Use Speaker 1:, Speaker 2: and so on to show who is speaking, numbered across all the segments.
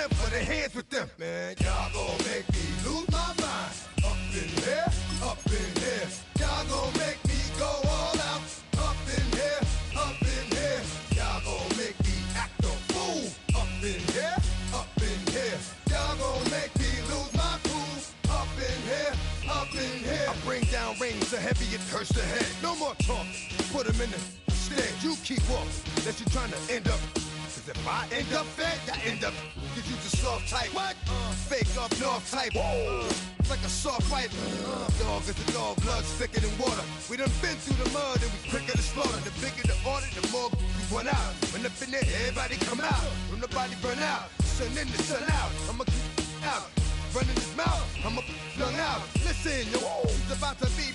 Speaker 1: them, put their hands with them. Man, y'all gon' make me lose my mind. Up in here, up in here. Y'all gon' make me go all out. Up in here, up in here. Y'all gon' make me act a fool. Up in here, up in here. Y'all gon' make me lose my cool. Up in here, up in here. I bring down rain so heavy it hurts the head. No more talk, put them in the stand. You keep walking, that you trying to end up. Cause if I end up fed, I end up. Cause you the soft type. What? Fake up north type. It's like a soft fight. Dog is the dog, blood's thicker than water. We done been through the mud and we quicker to slaughter. The bigger the order, the more we run out. When up in there, everybody come out. When nobody burn out, sun in the sun out. I'ma keep out. Running his mouth, I'ma flung out. Listen, yo, it's about to be.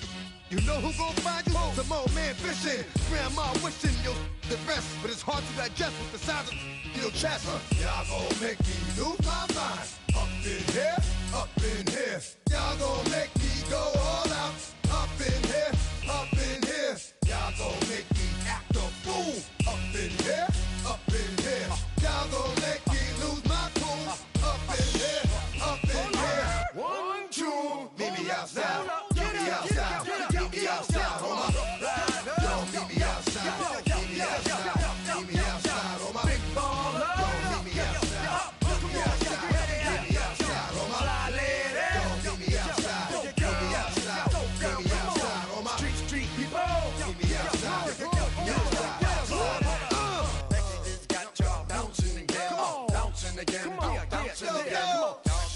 Speaker 1: You know who gon' find you? Some old man fishing. Grandma wishing you the best, but it's hard to digest with the sound of your chest. Y'all gon' make me lose my mind. Up in here, up in here. Y'all gon' make me go all out. Up in here, up in here. Y'all gon' make me act a fool. Up in here, up in here. Y'all gon' make me lose my cool. Up in here, up in here. 1, 2, meet me outside. Meet me outside. Meet me outside, on my don't meet me outside. Meet me outside. Meet me outside, on my big baller. Don't meet me outside. Meet me outside. Meet me outside, on my fly lady. Don't meet me outside. Meet me outside. Meet me outside, on my street people. Meet me outside. Meet me outside. It's got y'all bouncing again, bouncing again, bouncing again.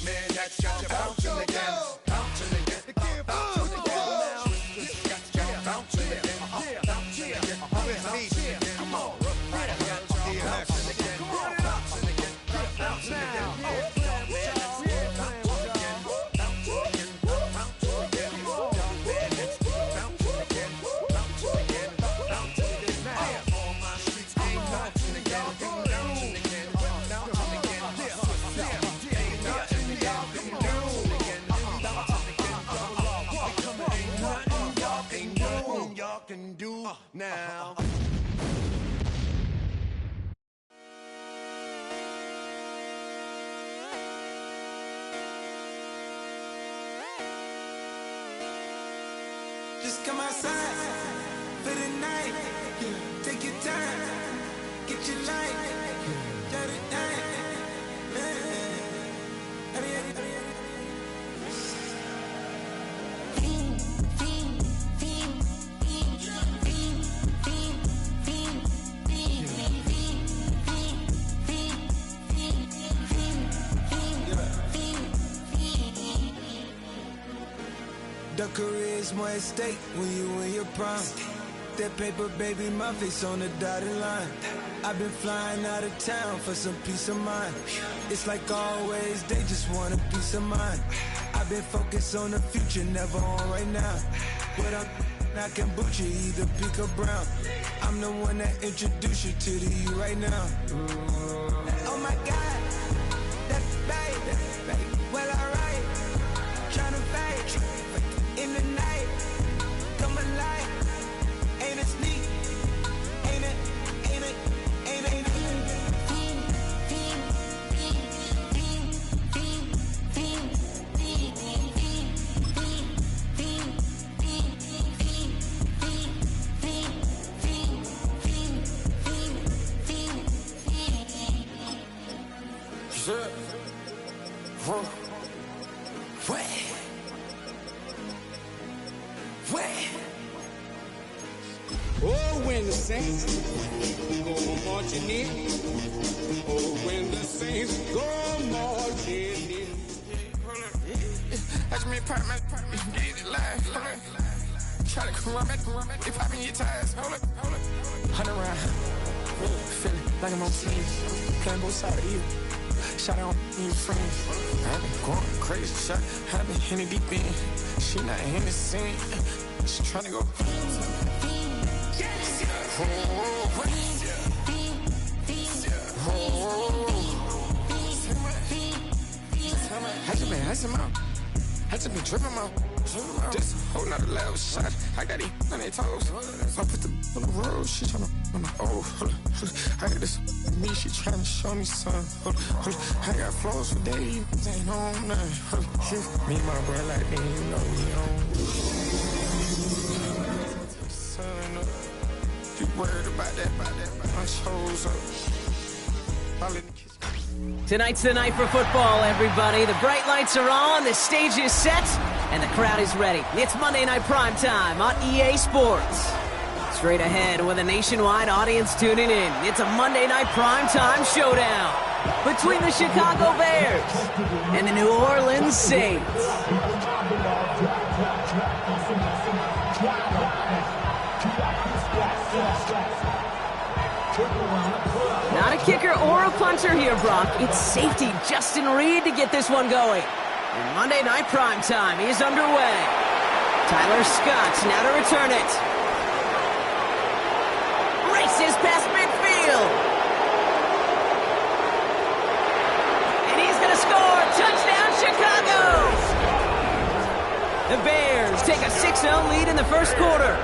Speaker 1: Man, that's got you bouncing again, bouncing again, bouncing again. Can do now.
Speaker 2: Just come outside for the night. Take your time, get your light. Shut it down. The career is more at stake when you in your prime. That paper, baby, my face on the dotted line. I've been flying out of town for some peace of mind. It's like always, they just want a peace of mind. I've been focused on the future, never on right now. But I can boot you either pink or brown. I'm the one that introduced you to the you right now. Oh my God, that's babe. Well, alright, tryna fight in the night, come alive. Ain't it sneak? Ain't it?
Speaker 3: Oh, when the saints go marching in. Oh, when the saints go marching in.
Speaker 2: That's me, apartment, get it live. Try to come run back, they popping your tires. Hold it. 100 round, feeling like I'm on team. Playing both sides of you. Shot on your friends. I've been going crazy, shot. I've been in the deep end. She not in the scene. She tryna go. I just been tripping out. This whole nother level shot. I got it on their toes. I put the on the road. She tryna. Oh, hold on. I got this. Me, she tryna show me something. I got flows for days, ain't on nothing. Me and my bro like me, you know we on. Son up. You worried about that, my shows up. All in the kitchen.
Speaker 4: Tonight's the night for football, everybody. The bright lights are on, the stage is set, and the crowd is ready. It's Monday Night Prime Time on EA Sports. Straight ahead with a nationwide audience tuning in. It's a Monday Night Prime Time showdown between the Chicago Bears and the New Orleans Saints. Not a kicker or a punter here, Brock. It's safety Justin Reed to get this one going. And Monday Night Prime Time is underway. Tyler Scott now to return it. Races past midfield. And he's going to score. Touchdown, Chicago! The Bears take a 6-0 lead in the first quarter.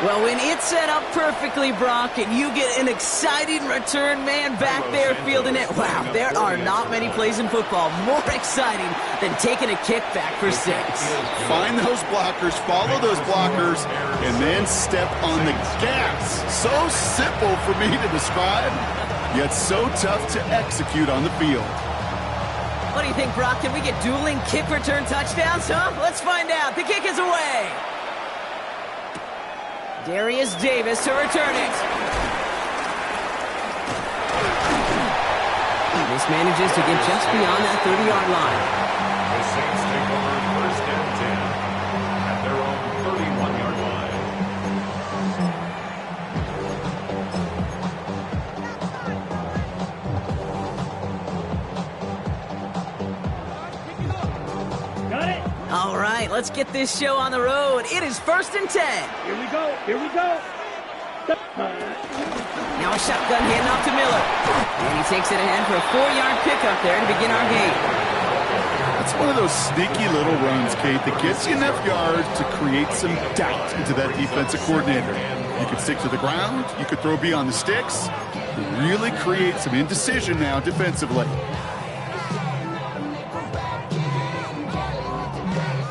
Speaker 4: Well, when it's set up perfectly, Brock, and you get an exciting return man back there fielding it, wow, there are not many plays in football more exciting than taking a kick back for 6.
Speaker 5: Find those blockers, follow those blockers, and then step on the gas. So simple for me to describe, yet so tough to execute on the field.
Speaker 4: What do you think, Brock? Can we get dueling kick return touchdowns, huh? Let's find out. The kick is away. Darius Davis to return it. This manages to get just beyond that 30-yard line.
Speaker 6: The Saints take over first and 10 at their own 31-yard line.
Speaker 7: Got it.
Speaker 4: All right, let's get this show on the road. It is first and 10.
Speaker 7: Here we go. Here we go.
Speaker 4: Now a shotgun hand off to Miller. And he takes it ahead for a 4-yard pickup there to begin our game.
Speaker 5: It's one of those sneaky little runs, Kate, that gets you enough yards to create some doubt into that defensive coordinator. You could stick to the ground. You could throw beyond the sticks. Really create some indecision now defensively.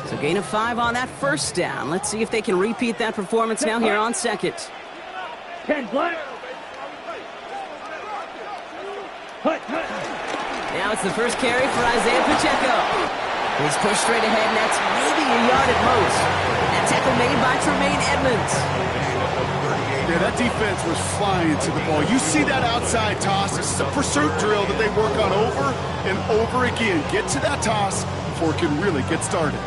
Speaker 4: So gain of 5 on that first down. Let's see if they can repeat that performance now here on second.
Speaker 7: 10 black. Hut.
Speaker 4: Now it's the first carry for Isaiah Pacheco. He's pushed straight ahead, and that's maybe a yard at most. That tackle made by Tremaine Edmonds.
Speaker 5: Yeah, that defense was flying to the ball. You see that outside toss. This is a pursuit drill that they work on over and over again. Get to that toss before it can really get started.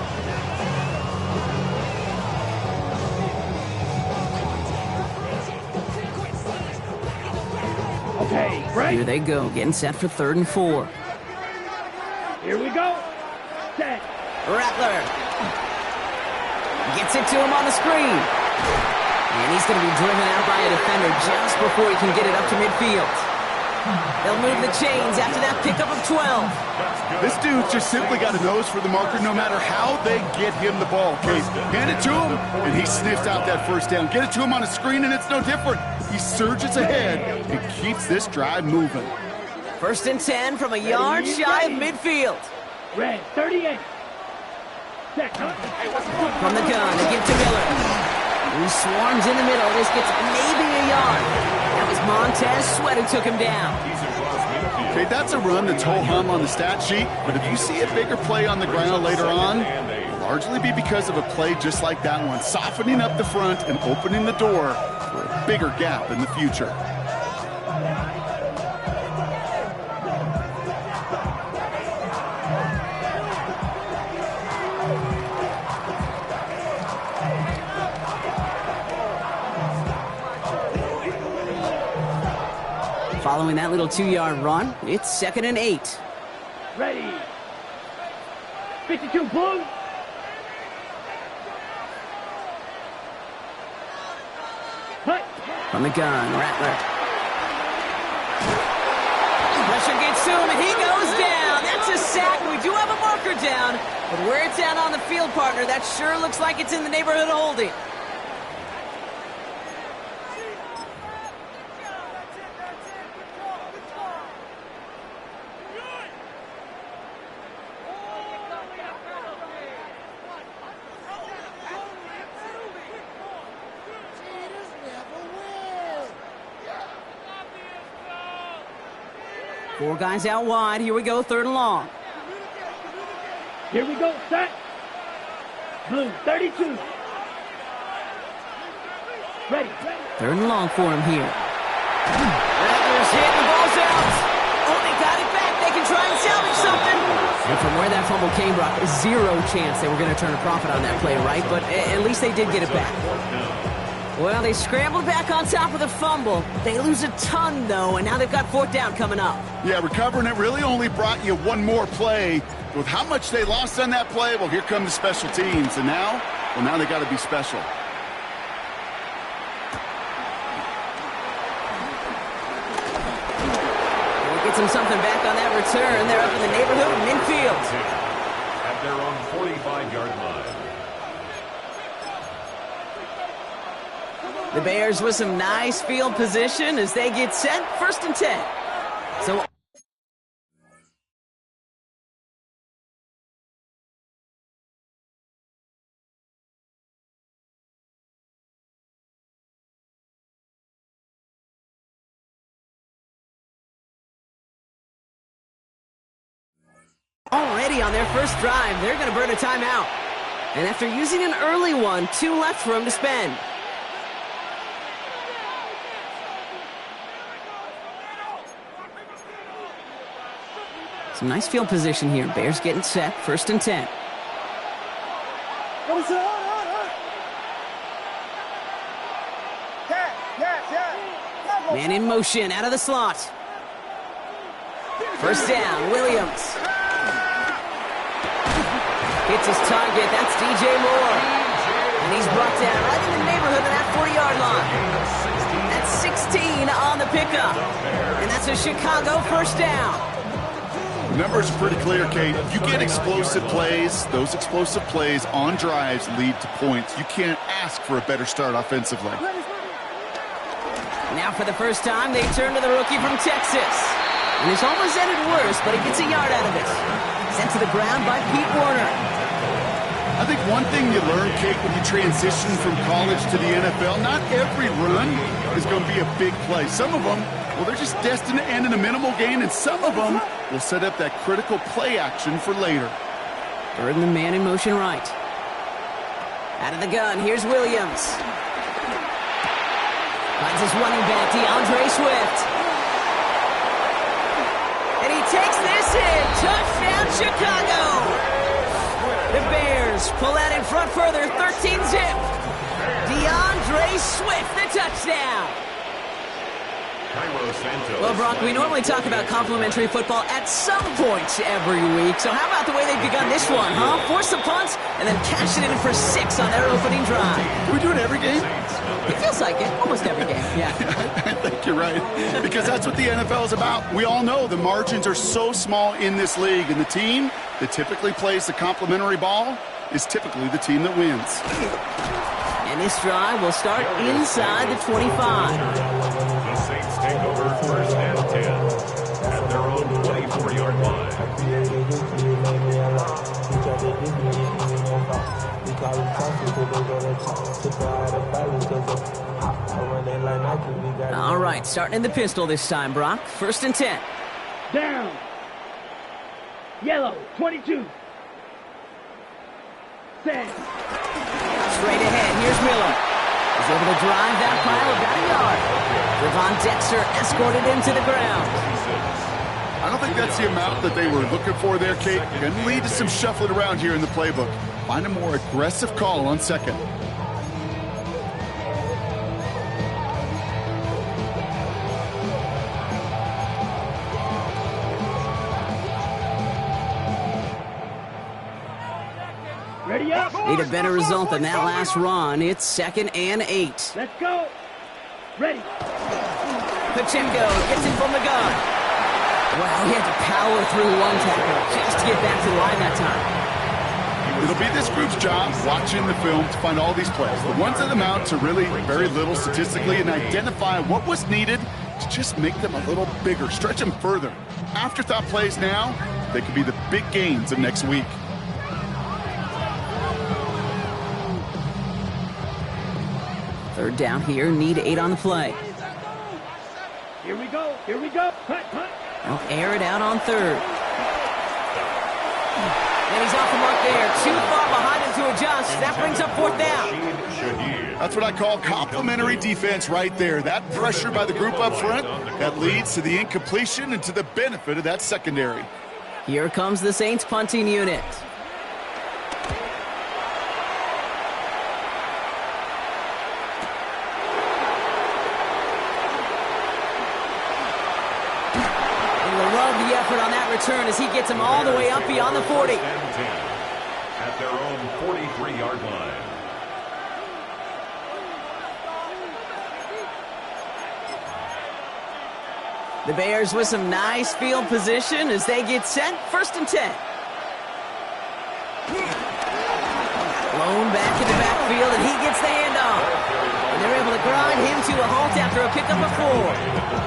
Speaker 7: Okay, right.
Speaker 4: Here they go, getting set for 3rd and 4.
Speaker 7: Here we go. Set.
Speaker 4: Rattler gets it to him on the screen. And he's going to be driven out by a defender just before he can get it up to midfield. They'll move the chains after that pickup of 12.
Speaker 5: This dude's just simply got a nose for the marker no matter how they get him the ball, Case. Hand it to him, and he sniffs out that first down. Get it to him on a screen, and it's no different. He surges ahead and keeps this drive moving.
Speaker 4: 1st and 10 from a yard shy of midfield.
Speaker 7: Red 38. Set.
Speaker 4: From the gun, they give to Miller. He swarms in the middle. This gets maybe a yard. That was Montez Sweat who took him down.
Speaker 5: Okay, that's a run that's ho-hum on the stat sheet, but if you see a bigger play on the ground later on, it'll largely be because of a play just like that one, softening up the front and opening the door for a bigger gap in the future.
Speaker 4: Following that little 2-yard run, it's 2nd and 8.
Speaker 7: Ready. 52 blue. Hut.
Speaker 4: From the gun, Rattler. Pressure gets to him, and he goes down. That's a sack. We do have a marker down, but where it's at on the field, partner, that sure looks like it's in the neighborhood of holding. 4 guys out wide. Here we go, 3rd and long.
Speaker 7: Here we go, set. Blue, 32. Ready.
Speaker 4: 3rd and long for him here. Rattlers hit, the ball's out. Oh, they got it back. They can try and salvage something. And from where that fumble came, Brock, 0 chance they were going to turn a profit on that play, right? But at least they did get it back. Well, they scrambled back on top of the fumble. They lose a ton, though, and now they've got 4th down coming up.
Speaker 5: Yeah, recovering it really only brought you one more play. With how much they lost on that play, well, here come the special teams. And now, well, now they got to be special.
Speaker 4: Gets him something back on that return. They're up in the neighborhood of midfield.
Speaker 6: At their own 45-yard line.
Speaker 4: The Bears with some nice field position as they get set. 1st and 10. So already on their first drive, they're going to burn a timeout. And after using an early one, 2 left for them to spend. Some nice field position here. Bears getting set. 1st and 10. Man in motion out of the slot. 1st down, Williams. Hits his target. That's DJ Moore. And he's brought down right in the neighborhood of that 40-yard line. That's 16 on the pickup. And that's a Chicago 1st down.
Speaker 5: The numbers are pretty clear, Kate. You get explosive plays. Those explosive plays on drives lead to points. You can't ask for a better start offensively.
Speaker 4: Now for the first time, they turn to the rookie from Texas. And it's almost ended worse, but he gets a yard out of it. Sent to the ground by Pete Werner.
Speaker 5: I think one thing you learn, Kate, when you transition from college to the NFL, not every run is going to be a big play. Some of them, well, they're just destined to end in a minimal gain, and some of them will set up that critical play action for later.
Speaker 4: 3rd and the man in motion right. Out of the gun, here's Williams. Finds his running back, DeAndre Swift. And he takes this in. Touchdown, Chicago. The Bears pull out in front further, 13-zip. DeAndre Swift, the touchdown. Well, Brock, we normally talk about complimentary football at some point every week. So how about the way they've begun this one, huh? Force the punts and then cash it in for 6 on their opening drive.
Speaker 5: Do we do it every game?
Speaker 4: It feels like it. Almost every game, yeah.
Speaker 5: I think you're right. Because that's what the NFL is about. We all know the margins are so small in this league. And the team that typically plays the complimentary ball is typically the team that wins.
Speaker 4: And this drive will start inside the 25.
Speaker 6: The Saints take over 1st and 10 at their own 24-yard line.
Speaker 4: All right, starting in the pistol this time, Brock. 1st and 10.
Speaker 7: Down. Yellow, 22. Set.
Speaker 4: Straight ahead, here's Miller. He's able to drive that pile about a yard. Devon Dexter escorted him to the ground.
Speaker 5: I don't think that's the amount that they were looking for there, Kate. Going to lead to some shuffling around here in the playbook. Find a more aggressive call on 2nd.
Speaker 7: Ready up.
Speaker 4: Need a better result than that last run. It's 2nd and 8.
Speaker 7: Let's go. Ready.
Speaker 4: Pachenko gets him from the gun. Wow, he had to power through one tackle just to get back to the line that time.
Speaker 5: It'll be this group's job watching the film to find all these plays. The ones that amount to really very little statistically and identify what was needed to just make them a little bigger, stretch them further. Afterthought plays now, they could be the big gains of next week.
Speaker 4: Third down here, need 8 on the play.
Speaker 7: Here we go. Here we go. Punt, punt.
Speaker 4: They'll air it out on third. And he's off the mark there. Too far behind him to adjust. That brings up fourth down.
Speaker 5: That's what I call complimentary defense right there. That pressure by the group up front, that leads to the incompletion and to the benefit of that secondary.
Speaker 4: Here comes the Saints punting unit. The effort on that return as he gets him all the way up beyond the 40.
Speaker 6: At their own 43-yard line.
Speaker 4: The Bears with some nice field position as they get set. 1st and 10. Blown back in the backfield, and he gets the handoff. And they're able to grind him to a halt after a pickup of 4.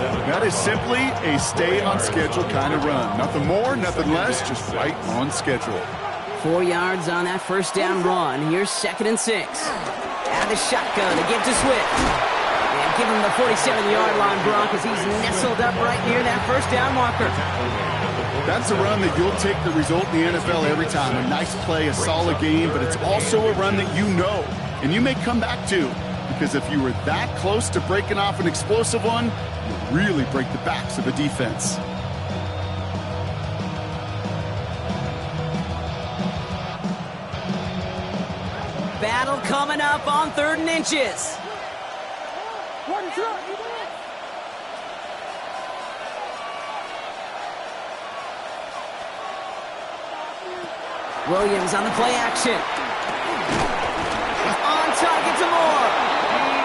Speaker 5: That is simply a stay-on-schedule kind of run. Nothing more, nothing less, just right on schedule.
Speaker 4: 4 yards on that first down run. Here's 2nd and 6. Out of the shotgun to give to Swift. And give him the 47-yard line, Brock, as he's nestled up right near that first down marker.
Speaker 5: That's a run that you'll take the result in the NFL every time. A nice play, a solid game, but it's also a run that you know and you may come back to. Because if you were that close to breaking off an explosive one, you really break the backs of a defense.
Speaker 4: Battle coming up on 3rd and inches. Williams on the play action. On target to Moore.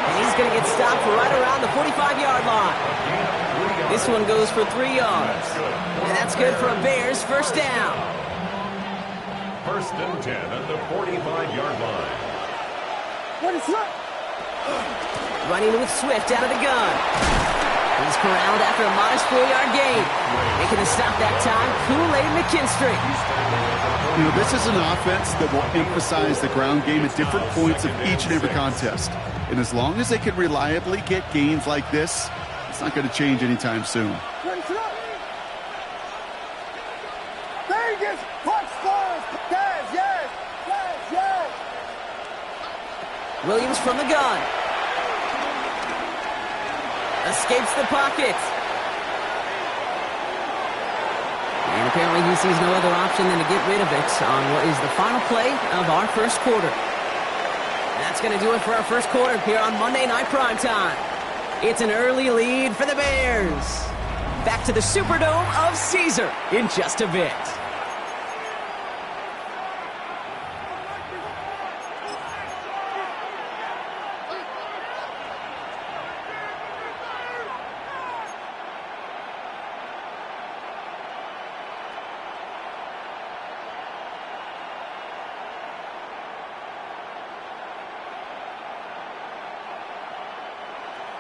Speaker 4: And he's going to get stopped right around the 45-yard line. This one goes for 3 yards. And that's good for a Bears first down.
Speaker 6: 1st and 10 at the 45-yard line.
Speaker 4: Running with Swift out of the gun. He's corralled after a modest 4-yard gain. Making the stop that time, Kool-Aid McKinstry.
Speaker 5: You know, this is an offense that will emphasize the ground game at different points of each and every contest. And as long as they can reliably get gains like this, it's not going to change anytime soon.
Speaker 4: Williams from the gun. Escapes the pocket. And apparently he sees no other option than to get rid of it on what is the final play of our first quarter. That's going to do it for our first quarter here on Monday Night Primetime. It's an early lead for the Bears. Back to the Superdome of Caesar in just a bit.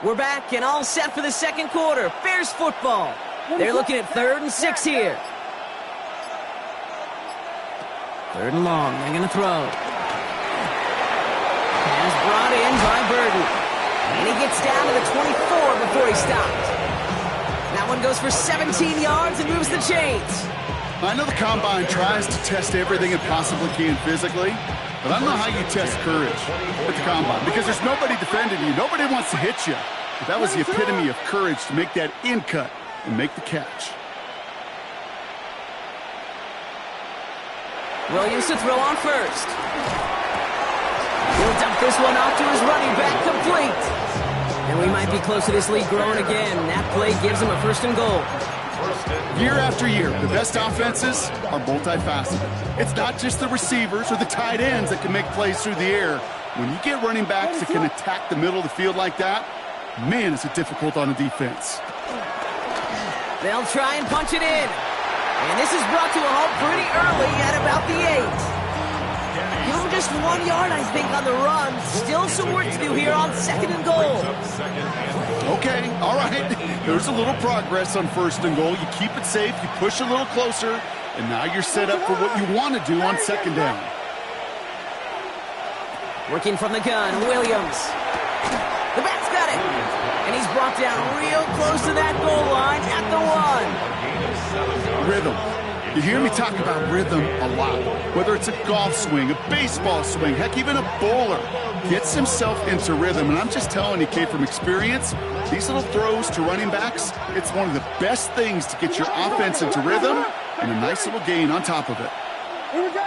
Speaker 4: We're back and all set for the second quarter. Bears football. They're looking at 3rd and 6 here. 3rd and long. They're going to throw. Pass brought in by Burden. And he gets down to the 24 before he stopped. That one goes for 17 yards and moves the chains.
Speaker 5: I know the Combine tries to test everything it possibly can physically, but I don't know how you test courage at the Combine because there's nobody defending you. Nobody wants to hit you. But that was the epitome of courage to make that in cut and make the catch.
Speaker 4: Williams to throw on first. He'll dump this one off to his running back, complete. And we might be close to this lead growing again. That play gives him a 1st and goal.
Speaker 5: Year after year, the best offenses are multifaceted. It's not just the receivers or the tight ends that can make plays through the air. When you get running backs that can attack the middle of the field like that, man, is it difficult on a defense.
Speaker 4: They'll try and punch it in. And this is brought to a halt pretty early at about the 8. Give him just 1 yard, I think, on the run. Still some work to do here on 2nd and goal.
Speaker 5: Okay, all right. There's a little progress on 1st and goal. You keep it safe, you push a little closer, and now you're set up for what you want to do on 2nd down.
Speaker 4: Working from the gun, Williams. The back's got it. And he's brought down real close to that goal line at the 1.
Speaker 5: rhythm. You hear me talk about rhythm a lot. Whether it's a golf swing, a baseball swing, heck, even a bowler gets himself into rhythm. And I'm just telling you, Kate, from experience, these little throws to running backs, it's one of the best things to get your offense into rhythm and a nice little gain on top of it.
Speaker 7: Here we go.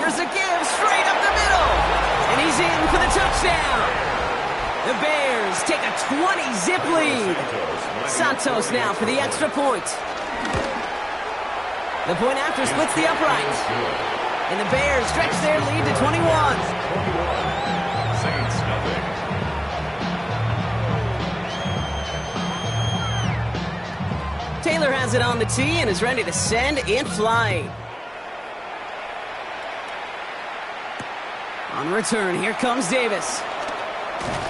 Speaker 4: Here's a give straight up the middle. And he's in for the touchdown. The Bears take a 20-zip lead. Santos now for the extra point. The point after splits the uprights. And the Bears stretch their lead to 21.
Speaker 6: Saints nothing.
Speaker 4: Taylor has it on the tee and is ready to send it flying. On return, here comes Davis.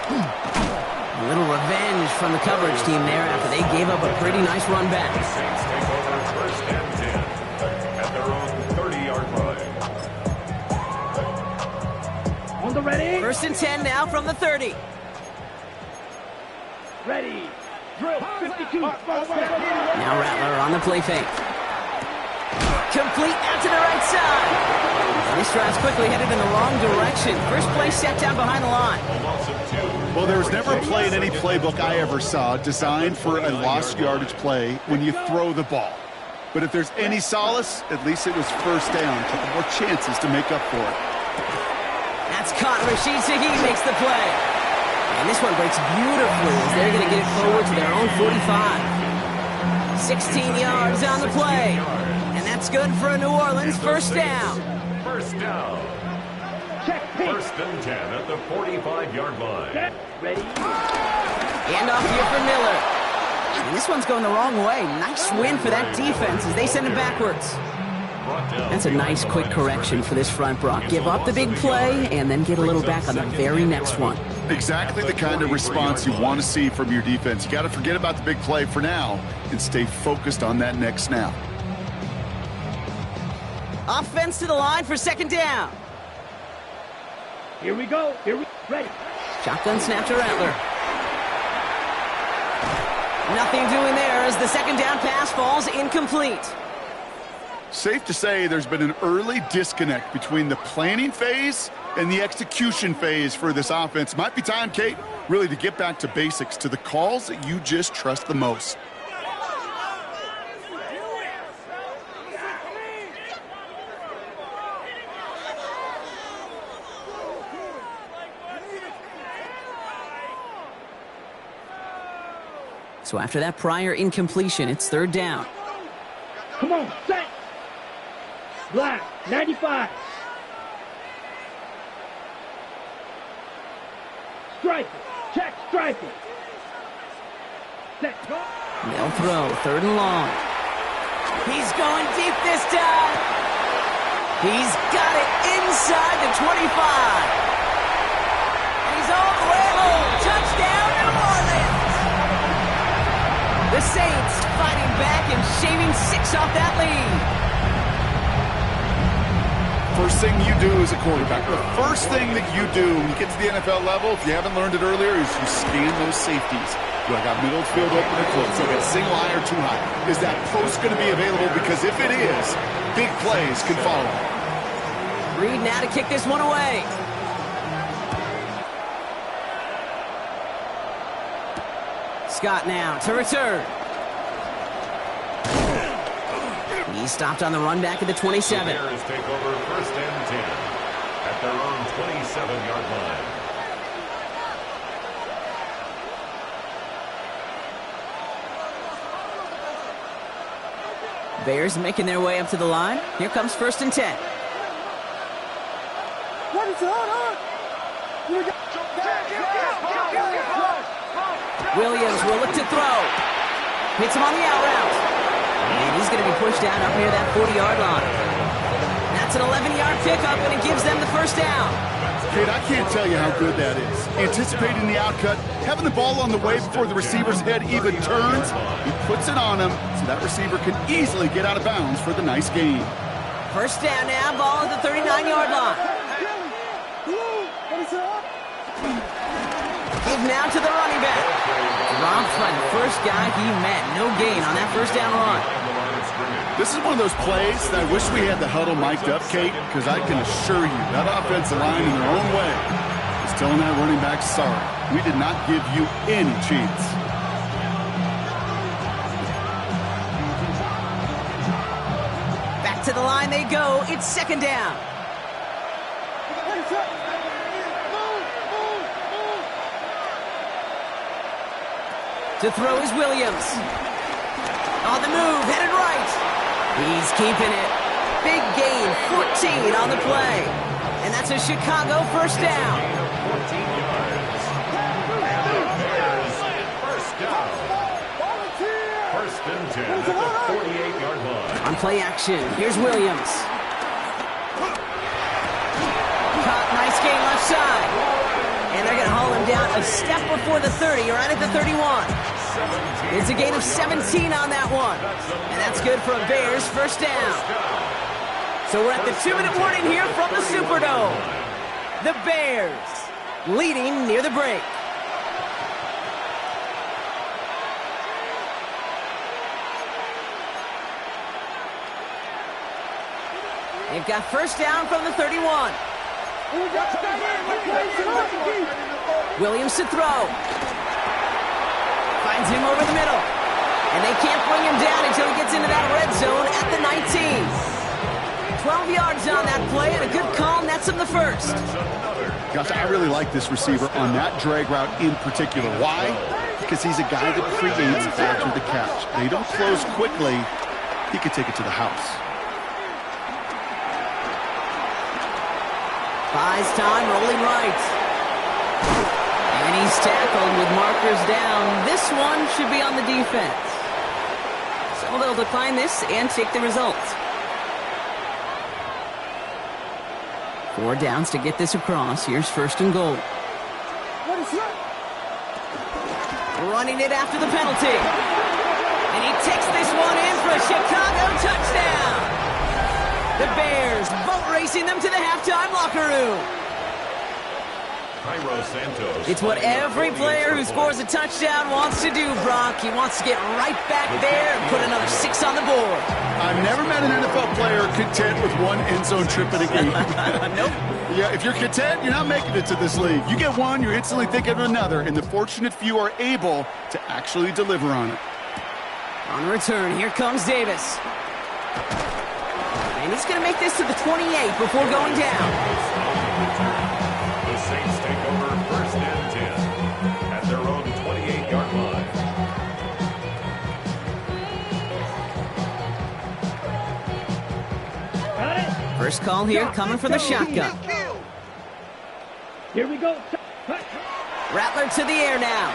Speaker 4: A little revenge from the coverage team there after they gave up a pretty nice run back.
Speaker 6: Saints take over first and 10 at their own 30-yard line.
Speaker 7: On the ready.
Speaker 4: First and 10 now from the 30.
Speaker 7: Ready. Drill. 52.
Speaker 4: Now Rattler on the play fake. Complete out to the right side. And this drive's quickly headed in the wrong direction. First play set down behind the line.
Speaker 5: Well, there was never a play in any playbook I ever saw designed for a lost yardage play when you throw the ball. But if there's any solace, at least it was first down. A couple more chances to make up for it.
Speaker 4: That's caught. Rashid Shaheed makes the play. And this one breaks beautifully as they're going to get it forward to their own 45. 16 yards on the play. And that's good for a New Orleans first down.
Speaker 6: First down.
Speaker 7: Check.
Speaker 6: First and 10 at the 45-yard line.
Speaker 7: Ready.
Speaker 4: Hand off here for Miller. And this one's going the wrong way. Nice win for that defense as they send it backwards. That's a nice quick correction for this front, Brock. Give up the big play and then get a little back on the very next one.
Speaker 5: Exactly the kind of response you want to see from your defense. You got to forget about the big play for now and stay focused on that next snap.
Speaker 4: Offense to the line for second down.
Speaker 7: Here we go. Ready.
Speaker 4: Shotgun snap to Rattler. Nothing doing there as the second down pass falls incomplete.
Speaker 5: Safe to say there's been an early disconnect between the planning phase and the execution phase for this offense. Might be time, Kate, really to get back to basics, to the calls that you just trust the most.
Speaker 4: So after that prior incompletion, it's third down.
Speaker 7: Come on, set. Black, 95. Striker. Check, striker. Set, go.
Speaker 4: They'll throw, third and long. He's going deep this time. He's got it inside the 25. And he's all the way home. Touchdown, New Orleans. The Saints fighting back and shaving 6 off that lead.
Speaker 5: First thing you do as a quarterback, the first thing that you do when you get to the NFL level, if you haven't learned it earlier, is you scan those safeties. Do I got middle field open or close? Do I got single high or too high? Is that post going to be available? Because if it is, big plays can follow.
Speaker 4: Reed now to kick this one away. Scott now to return. He stopped on the run back at the 27.
Speaker 6: The Bears take over first and 10 at their own 27-yard line.
Speaker 4: Bears making their way up to the line. Here comes first and 10. Williams will look to throw. Hits him on the out route. And he's going to be pushed out up near that 40-yard line. That's an 11-yard pickup, and it gives them the first down.
Speaker 5: Kate, I can't tell you how good that is. Anticipating the outcut, having the ball on the way before the receiver's head even turns, he puts it on him so that receiver can easily get out of bounds for the nice gain.
Speaker 4: First down now, ball at the 39-yard line. Give now to the running back. Dropped by the first guy he met. No gain on that first down run.
Speaker 5: This is one of those plays that I wish we had the huddle mic'd up, Kate, because I can assure you that offensive line in their own way is telling that running back, sorry, we did not give you any chance.
Speaker 4: Back to the line they go. It's second down. To throw is Williams. On the move, headed right. He's keeping it. Big gain, 14 on the play. And that's a Chicago first down.
Speaker 6: 14 yards. First down. First and 10 at the 48-yard line.
Speaker 4: On play action, here's Williams. Caught, nice gain left side. And they're going to haul him down a step before the 30, right at the 31. It's a gain of 17 on that one. And that's good for a Bears first down. So we're at the 2-minute warning here from the Superdome. The Bears leading near the break. They've got first down from the 31. Williams to throw. Finds him over the middle. And they can't bring him down until he gets into that red zone at the 19. 12 yards on that play and a good call nets him the first.
Speaker 5: Gosh, I really like this receiver on that drag route in particular. Why? Because he's a guy that creates after the catch. They don't close quickly. He could take it to the house.
Speaker 4: Buys time, rolling right. And he's tackled with markers down. This one should be on the defense. So they'll decline this and take the result. 4 downs to get this across. Here's first and goal. Running it after the penalty. And he takes this one in for a Chicago touchdown. The Bears boat racing them to the halftime locker room.
Speaker 6: Cairo Santos.
Speaker 4: It's what every player who scores a touchdown wants to do, Brock. He wants to get right back there and put another 6 on the board.
Speaker 5: I've never met an NFL player content with one end zone trip in a game.
Speaker 4: Nope.
Speaker 5: Yeah, if you're content, you're not making it to this league. You get one, you're instantly thinking of another, and the fortunate few are able to actually deliver on it.
Speaker 4: On the return, here comes Davis. And he's going to make this to the 28 before going down.
Speaker 6: The Saints take over first and 10 at their own 28-yard line.
Speaker 7: Got it?
Speaker 4: First call here coming from the shotgun.
Speaker 7: Here we go.
Speaker 4: Rattler to the air now.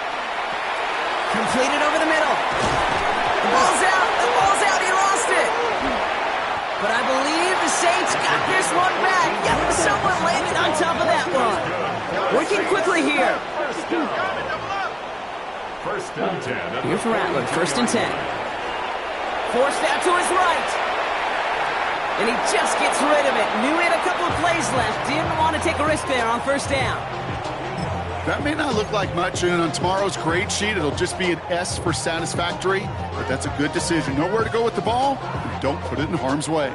Speaker 4: Completed over the middle. The ball's out. The ball's out. He lost it. But I believe the Saints got this one back. Yep, someone landed on top of that one. Working quickly here.
Speaker 6: First and 10.
Speaker 4: Here's Rattler, first and 10. Forced out to his right. And he just gets rid of it. Knew he had a couple of plays left. Didn't want to take a risk there on first down.
Speaker 5: That may not look like much, and on tomorrow's grade sheet, it'll just be an S for satisfactory, but that's a good decision. Know where to go with the ball, and don't put it in harm's way.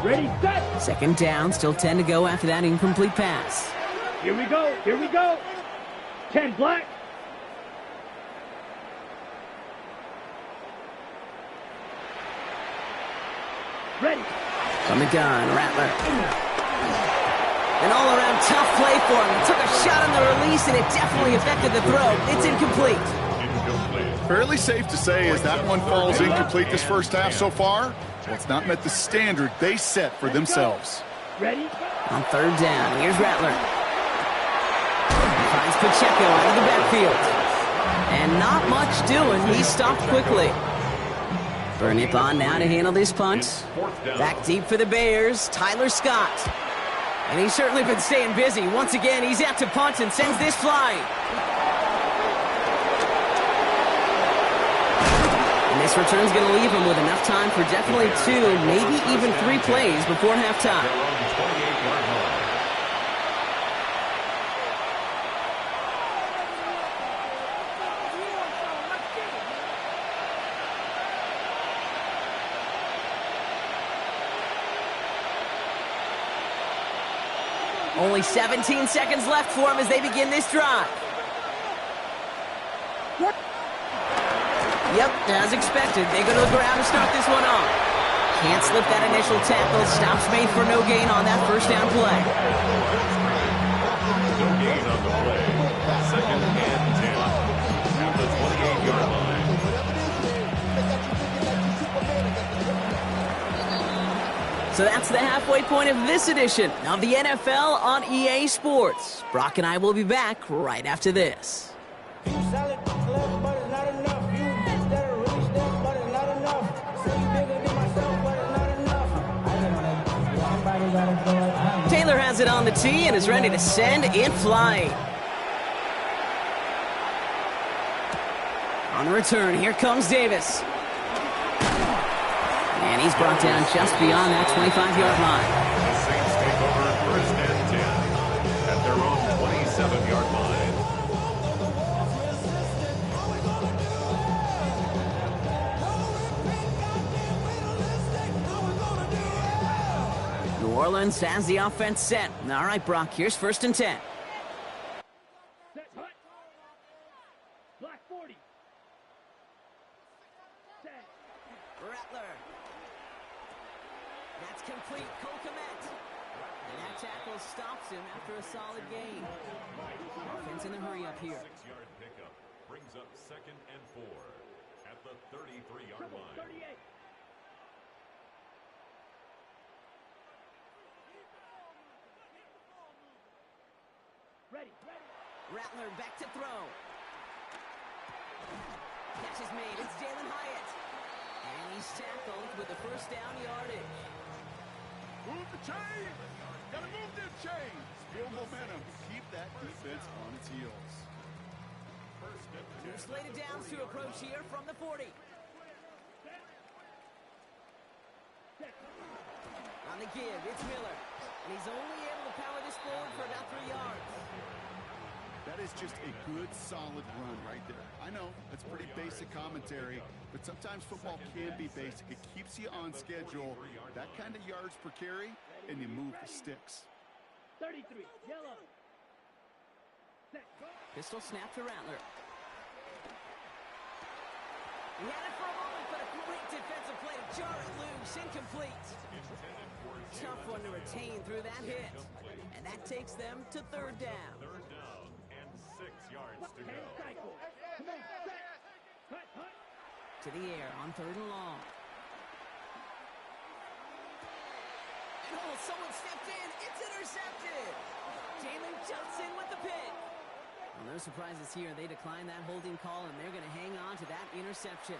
Speaker 7: Ready, set.
Speaker 4: Second down, still 10 to go after that incomplete pass.
Speaker 7: Here we go. Here we go. 10 black. Ready.
Speaker 4: From the gun, Rattler. An all-around tough play for him. He took a shot on the release, and it definitely affected the throw. It's incomplete.
Speaker 5: Fairly safe to say as that one falls incomplete this first half so far, well, it's not met the standard they set for themselves.
Speaker 7: Ready.
Speaker 4: On third down, here's Rattler. Finds Pacheco out of the backfield. And not much doing. He stopped quickly. Burnip on now to handle this punt. Back deep for the Bears, Tyler Scott. And he's certainly been staying busy. Once again, he's out to punt and sends this flying. And this return's going to leave him with enough time for definitely 2, maybe even 3 plays before halftime. Only 17 seconds left for him as they begin this drive. Yep, as expected, they go to the ground to start this one off. Can't slip that initial tackle. Stops made for no gain on that first down play.
Speaker 6: No gain on the play. Second and 10 at the 28-yard line.
Speaker 4: So that's the halfway point of this edition of the NFL on EA Sports. Brock and I will be back right after this. Taylor has it on the tee and is ready to send it flying. On the return, here comes Davis. And he's brought down just beyond that 25-yard line.
Speaker 6: The Saints take over first and 10 at their own 27-yard line.
Speaker 4: New Orleans has the offense set. All right, Brock, here's first and 10.
Speaker 7: Set, hut. Black 40. Set.
Speaker 4: Rattler. That's complete. Cole Kmet. And that tackle stops him after a solid gain. Offense in the hurry up here.
Speaker 6: 6-yard pickup brings up second and 4 at the 33-yard line.
Speaker 7: 38. Ready.
Speaker 4: Rattler back to throw. Catch is made. It's Jalen Hyatt. And he's tackled with the first down yardage.
Speaker 5: Move the chains. Gotta move them chains. Build momentum. Keep that defense on its heels.
Speaker 4: Two slated downs to approach here from the 40. On the give, it's Miller. And he's only able to power this forward for about 3 yards.
Speaker 5: That is just a good, solid run right there. I know, that's pretty basic commentary, but sometimes football can be basic. It keeps you on schedule, that kind of yards per carry, and you move the sticks.
Speaker 7: 33. Yellow. Set.
Speaker 4: Pistol snap to Rattler. He had it for a moment, but a great defensive play to jar it loose. Incomplete. Tough one to retain through that hit. And that takes them to third down.
Speaker 6: Third down and 6 yards to go.
Speaker 7: Cycle. Come on. Set. Hut, hut.
Speaker 4: To the air on third and long. And oh, someone stepped in. It's intercepted. Jalen Johnson with the pick. Well, no surprises here. They declined that holding call, and they're going to hang on to that interception.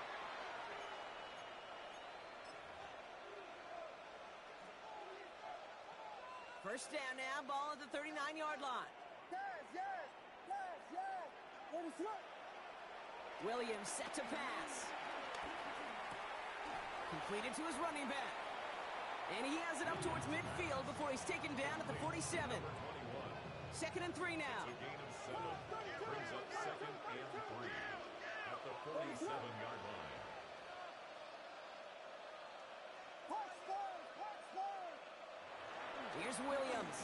Speaker 4: First down now, ball at the 39-yard line. Williams set to pass. Completed to his running back. And he has it up towards midfield before he's taken down at the 47. Second and 3 now.
Speaker 6: Gain of 7 brings up second and 3 at the 47-yard line.
Speaker 4: Here's Williams.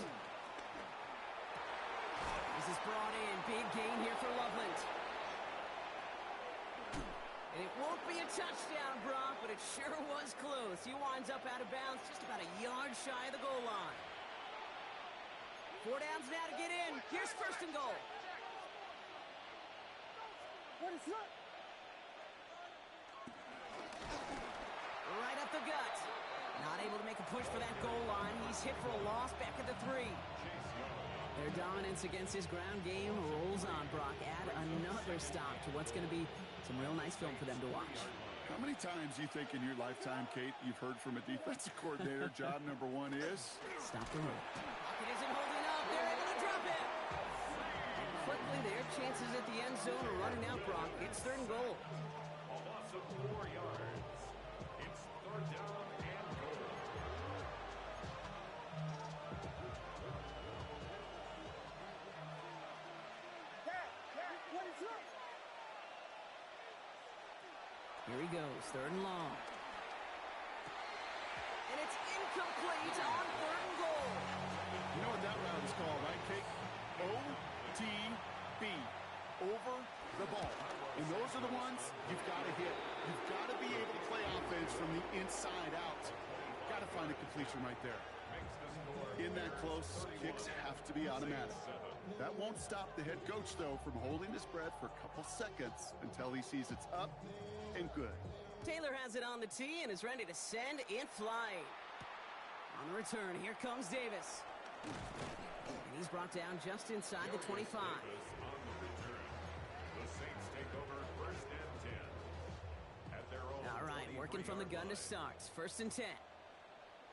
Speaker 4: This is brought in. Big gain here for Loveland. And it won't be a touchdown, Brock, but it sure was close. He winds up out of bounds just about a yard shy of the goal line. 4 downs now to get in. Here's first and goal. Right up the gut. Not able to make a push for that goal line. He's hit for a loss back at the 3. Their dominance against his ground game rolls on, Brock. Add another stop to what's going to be some real nice film for them to watch.
Speaker 5: How many times do you think in your lifetime, Kate, you've heard from a defensive coordinator, job number 1 is?
Speaker 4: Stop the run. It isn't holding up. They're able to drop it. And quickly, their chances at the end zone are running out, Brock. It's third and goal.
Speaker 6: A loss of 4 yards. It's third down and goal.
Speaker 4: Here he goes, third and long. And it's incomplete on third and goal.
Speaker 5: You know what that route is called? O-V-E-R-T-B. Over the ball. And those are the ones you've got to hit. You've got to be able to play offense from the inside out. Got to find a completion right there. In that close, kicks have to be automatic. That won't stop the head coach, though, from holding his breath for a couple seconds until he sees it's up and good.
Speaker 4: Taylor has it on the tee and is ready to send in flight. On the return, here comes Davis. And he's brought down just inside the 25.
Speaker 6: Davis on the return. The Saints take over 1st and 10. At their own
Speaker 4: All right, working from the gun to start. 1st and 10.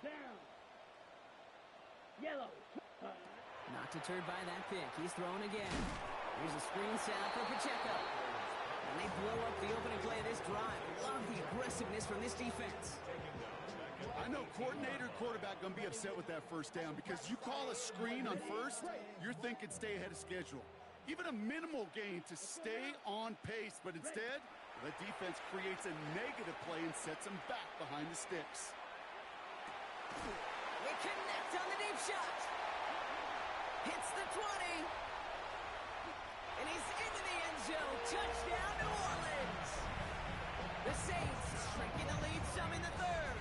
Speaker 7: Down. Yellow.
Speaker 4: Not deterred by that pick. He's throwing again. Here's a screen set up for Pacheco. And they blow up the opening play of this drive. Love the aggressiveness from this defense.
Speaker 5: I know coordinator, quarterback going to be upset with that first down because you call a screen on first, you're thinking stay ahead of schedule. Even a minimal gain to stay on pace, but instead, the defense creates a negative play and sets them back behind the sticks.
Speaker 4: We connect on the deep shot. Hits the 20. And he's into the end zone. Touchdown, New Orleans. The Saints shrinking the lead some in the 3rd.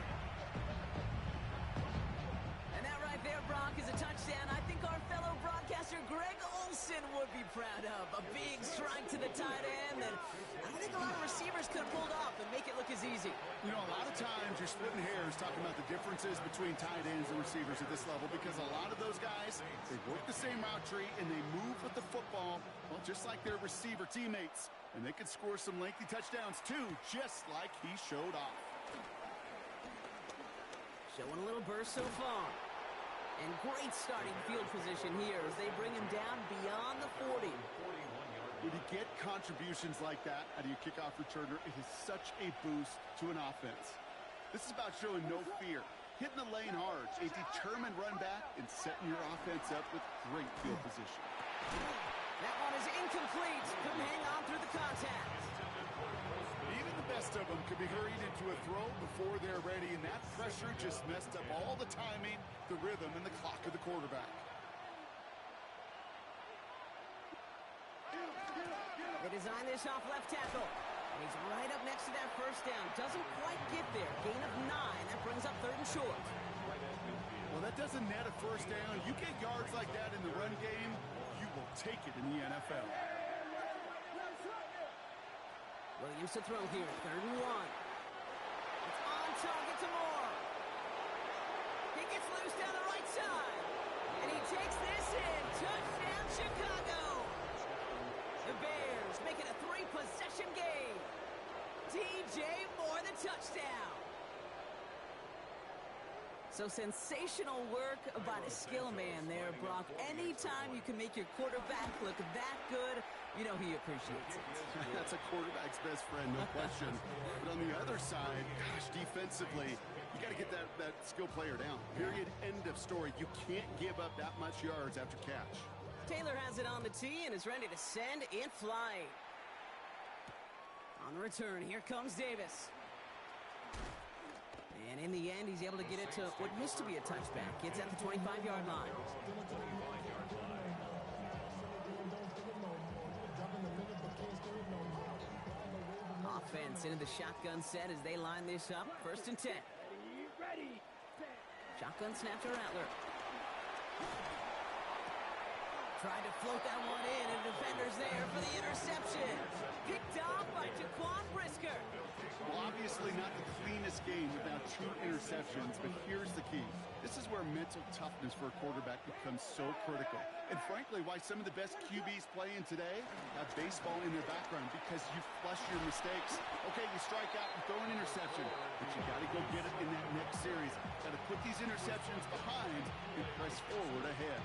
Speaker 4: And that right there, Brock, is a touchdown I think our fellow broadcaster Greg Olsen would be proud of. A big strike to the tight end that I don't think a lot of receivers could have pulled off and make it look as easy.
Speaker 5: You know, a lot of times you're splitting hairs talking about the differences between tight ends and receivers at this level because a lot of those guys, they work the same route tree and they move with the football, well, just like their receiver teammates. And they can score some lengthy touchdowns too, just like he showed off.
Speaker 4: Showing a little burst so far. And great starting field position here as they bring him down beyond the 40.
Speaker 5: When you get contributions like that out of your kickoff returner, it is such a boost to an offense. This is about showing no fear, hitting the lane hard, a determined run back, and setting your offense up with great field position.
Speaker 4: That one is incomplete. Couldn't hang on through the contact.
Speaker 5: Even the best of them could be hurried into a throw before they're ready, and that pressure just messed up all the timing, the rhythm, and the clock of the quarterback.
Speaker 4: They design this off left tackle. And he's right up next to that first down. Doesn't quite get there. Gain of 9. That brings up 3rd and short.
Speaker 5: Well, that doesn't net a first down. You get yards like that in the run game, you will take it in the NFL.
Speaker 4: Williams to throw here. 3rd and 1. It's on target to Moore. He gets loose down the right side. And he takes this in. Touchdown, Chicago. The Bears make it a 3-possession game. DJ Moore, the touchdown. So sensational work by the skill man there, Brock. Anytime you can make your quarterback look that good, you know he appreciates it.
Speaker 5: That's a quarterback's best friend, no question. But on the other side, gosh, defensively, you got to get that skill player down. Period, end of story. You can't give up that much yards after catch.
Speaker 4: Taylor has it on the tee and is ready to send in flight. On the return, here comes Davis. And in the end, he's able to get it to what used to be a touchback. It's at the 25-yard line. Offense into the shotgun set as they line this up. 1st and 10.
Speaker 7: Ready.
Speaker 4: Shotgun snap to Rattler. Tried to float that one in, and defender's there for the interception. Picked off by Jaquan Brisker.
Speaker 5: Well, obviously not the cleanest game without 2 interceptions, but here's the key. This is where mental toughness for a quarterback becomes so critical. And frankly, why some of the best QBs playing today have baseball in their background, because you flush your mistakes. Okay, you strike out and throw an interception, but you got to go get it in that next series. Got to put these interceptions behind and press forward ahead.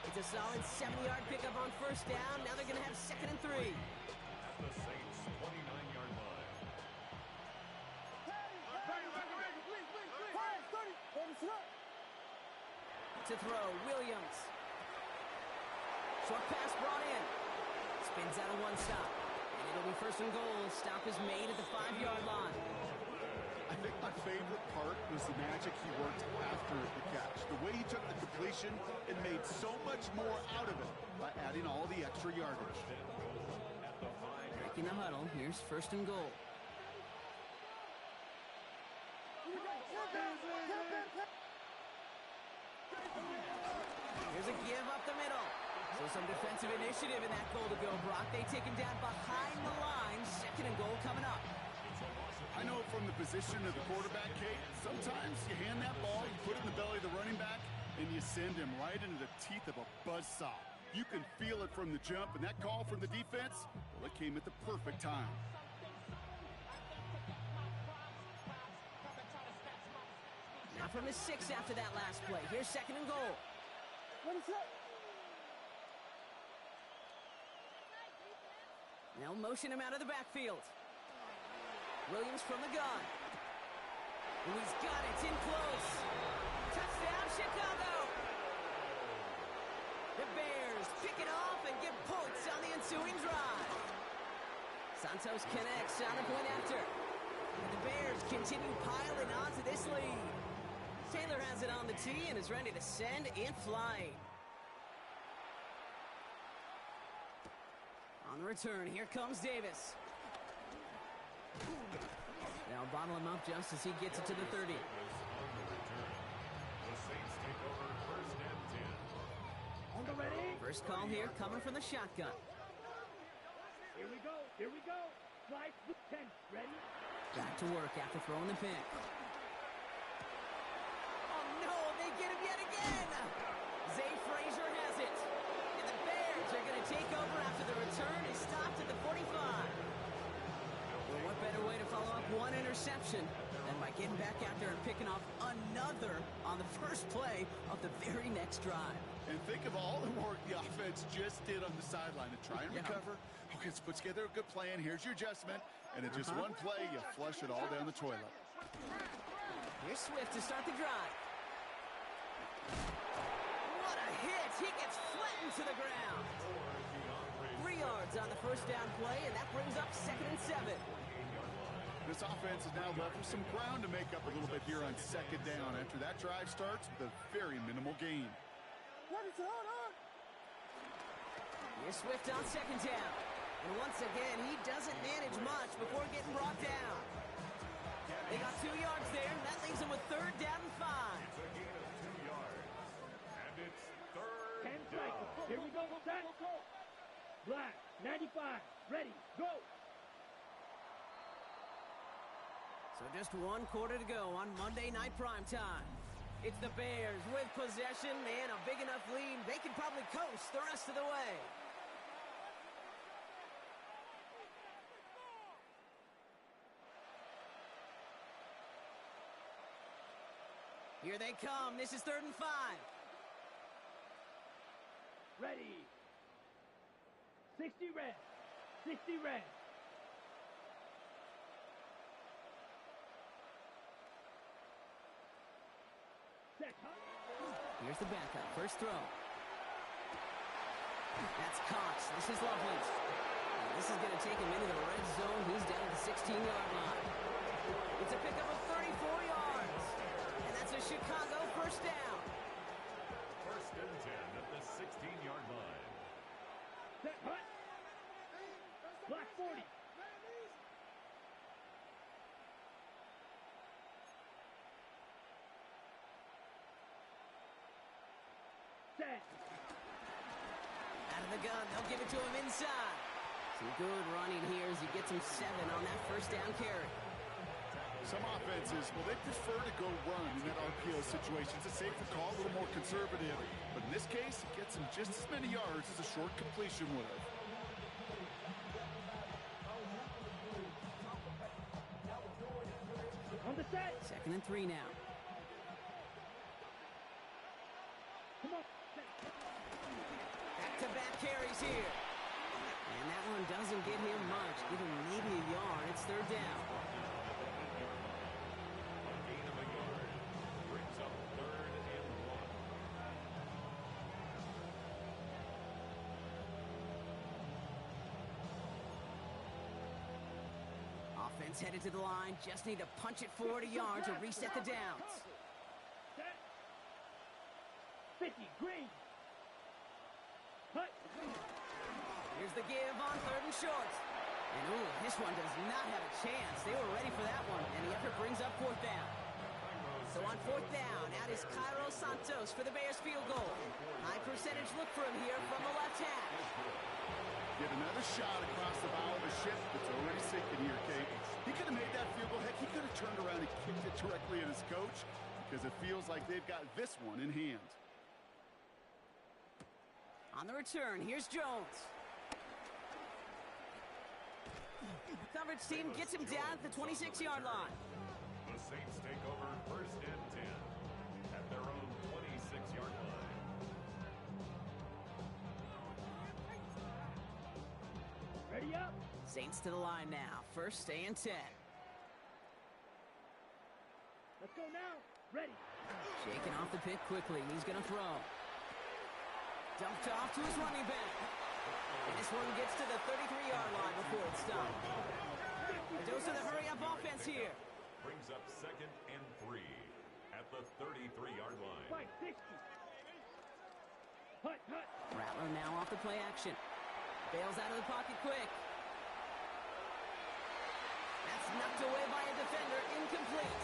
Speaker 4: It's a solid 70-yard pickup on 1st down. Now they're going to have 2nd and 3.
Speaker 6: At the Saints' 29-yard line.
Speaker 4: To throw, Williams. Short pass brought in. Spins out of one stop. And it'll be 1st and goal. Stop is made at the 5-yard line.
Speaker 5: I think my favorite part was the magic he worked after the catch. The way he took the completion and made so much more out of it by adding all the extra yardage.
Speaker 4: Breaking the huddle. Here's first and goal. Here's a give up the middle. So some defensive initiative in that goal to go, Brock. They take him down behind the line. Second and goal coming up.
Speaker 5: I know from the position of the quarterback, Kate, sometimes you hand that ball, you put it in the belly of the running back, and you send him right into the teeth of a buzzsaw. You can feel it from the jump, and that call from the defense, well, it came at the perfect time.
Speaker 4: Now from the 6 after that last play. Here's second and goal.
Speaker 7: What is that?
Speaker 4: They'll motion him out of the backfield. Williams from the gun. And he's got it. It's in close. Touchdown, Chicago! The Bears pick it off and get points on the ensuing drive. Santos connects on the point after. And the Bears continue piling on to this lead. Taylor has it on the tee and is ready to send in flight. On the return, here comes Davis. They'll bottle him up just as he gets it to the 30.
Speaker 6: The Saints take over first and 10.
Speaker 7: On the ready.
Speaker 4: First call here coming from the shotgun.
Speaker 7: Here we go. Here we go. Slide 10. Ready?
Speaker 4: Back to work after throwing the pick. Oh no, they get him yet again! Zay Frazier has it. And the Bears are going to take over after the return is stopped at the 45. Well, what better way to follow up one interception than by getting back out there and picking off another on the first play of the very next drive.
Speaker 5: And think of all the work the offense just did on the sideline to try and recover. Okay, let's put together a good plan. Here's your adjustment. And in just one play, you flush it all down the toilet.
Speaker 4: Here's Swift to start the drive. What a hit! He gets flattened to the ground. 3 yards on the first down play, and that brings up second and 7.
Speaker 5: This offense has now left with some ground to make up a little bit here on second down after that drive starts with a very minimal gain.
Speaker 4: Here's Swift on second down. And once again, he doesn't manage much before getting brought down. They got 2 yards there, and that leaves them with third down and 5.
Speaker 6: It's a gain of 2 yards. And it's third
Speaker 7: 10
Speaker 6: down.
Speaker 7: seconds. Here we go. Set. Black. 95. Ready. Go.
Speaker 4: So just 1 quarter to go on Monday Night Primetime. It's the Bears with possession and a big enough lead. They can probably coast the rest of the way. Here they come. This is third and 5.
Speaker 7: Ready. 60 red. 60 red. Set.
Speaker 4: Here's the backup. First throw. That's Cox. This is Loveland. This is going to take him into the red zone. He's down at the 16-yard line. It's a pickup of 34 yards. And that's a Chicago first down.
Speaker 6: First and 10 at the 16-yard line.
Speaker 7: Set. Hut. Black 40. Set.
Speaker 4: Out of the gun. They'll give it to him inside. Some good running here as he gets him 7 on that first down carry.
Speaker 5: Some offenses, well, they prefer to go run in that RPO situation. It's a safer call, a little more conservative. But in this case, it gets him just as many yards as a short completion would have.
Speaker 7: On the set.
Speaker 4: Second and 3 now.
Speaker 7: Come on.
Speaker 4: Back-to-back carries here. And that one doesn't get him much. Give him maybe a yard. It's third down.
Speaker 6: A gain of a yard brings up third and 1.
Speaker 4: Offense headed to the line. Just need to punch it forward a yard to reset the downs.
Speaker 7: Set. 50, green. Cut.
Speaker 4: Here's the give on 3rd and short. And ooh, this one does not have a chance. They were ready for that one, and the effort brings up 4th down. So on 4th down, out is Cairo Santos for the Bears field goal. High percentage look for him here from the left hash.
Speaker 5: Get another shot across the bow of the ship that's already sinking here, Kate. He could have made that field goal. Heck, he could have turned around and kicked it directly at his coach because it feels like they've got this one in hand.
Speaker 4: On the return, here's Jones. The coverage team gets him down at the 26-yard line.
Speaker 6: The Saints take over 1st and 10 at their own 26-yard line.
Speaker 7: Ready up.
Speaker 4: Saints to the line now. 1st and 10.
Speaker 7: Let's go now. Ready.
Speaker 4: Shaking off the pick quickly. He's going to throw. Dumped off to his running back. And this one gets to the 33-yard line before it's stopped. A dose of the hurry-up offense here.
Speaker 6: Brings up 2nd and 3 at the 33-yard line.
Speaker 7: Fight 60. Hut.
Speaker 4: Rattler now off the play action. Bails out of the pocket quick. That's knocked away by a defender. Incomplete.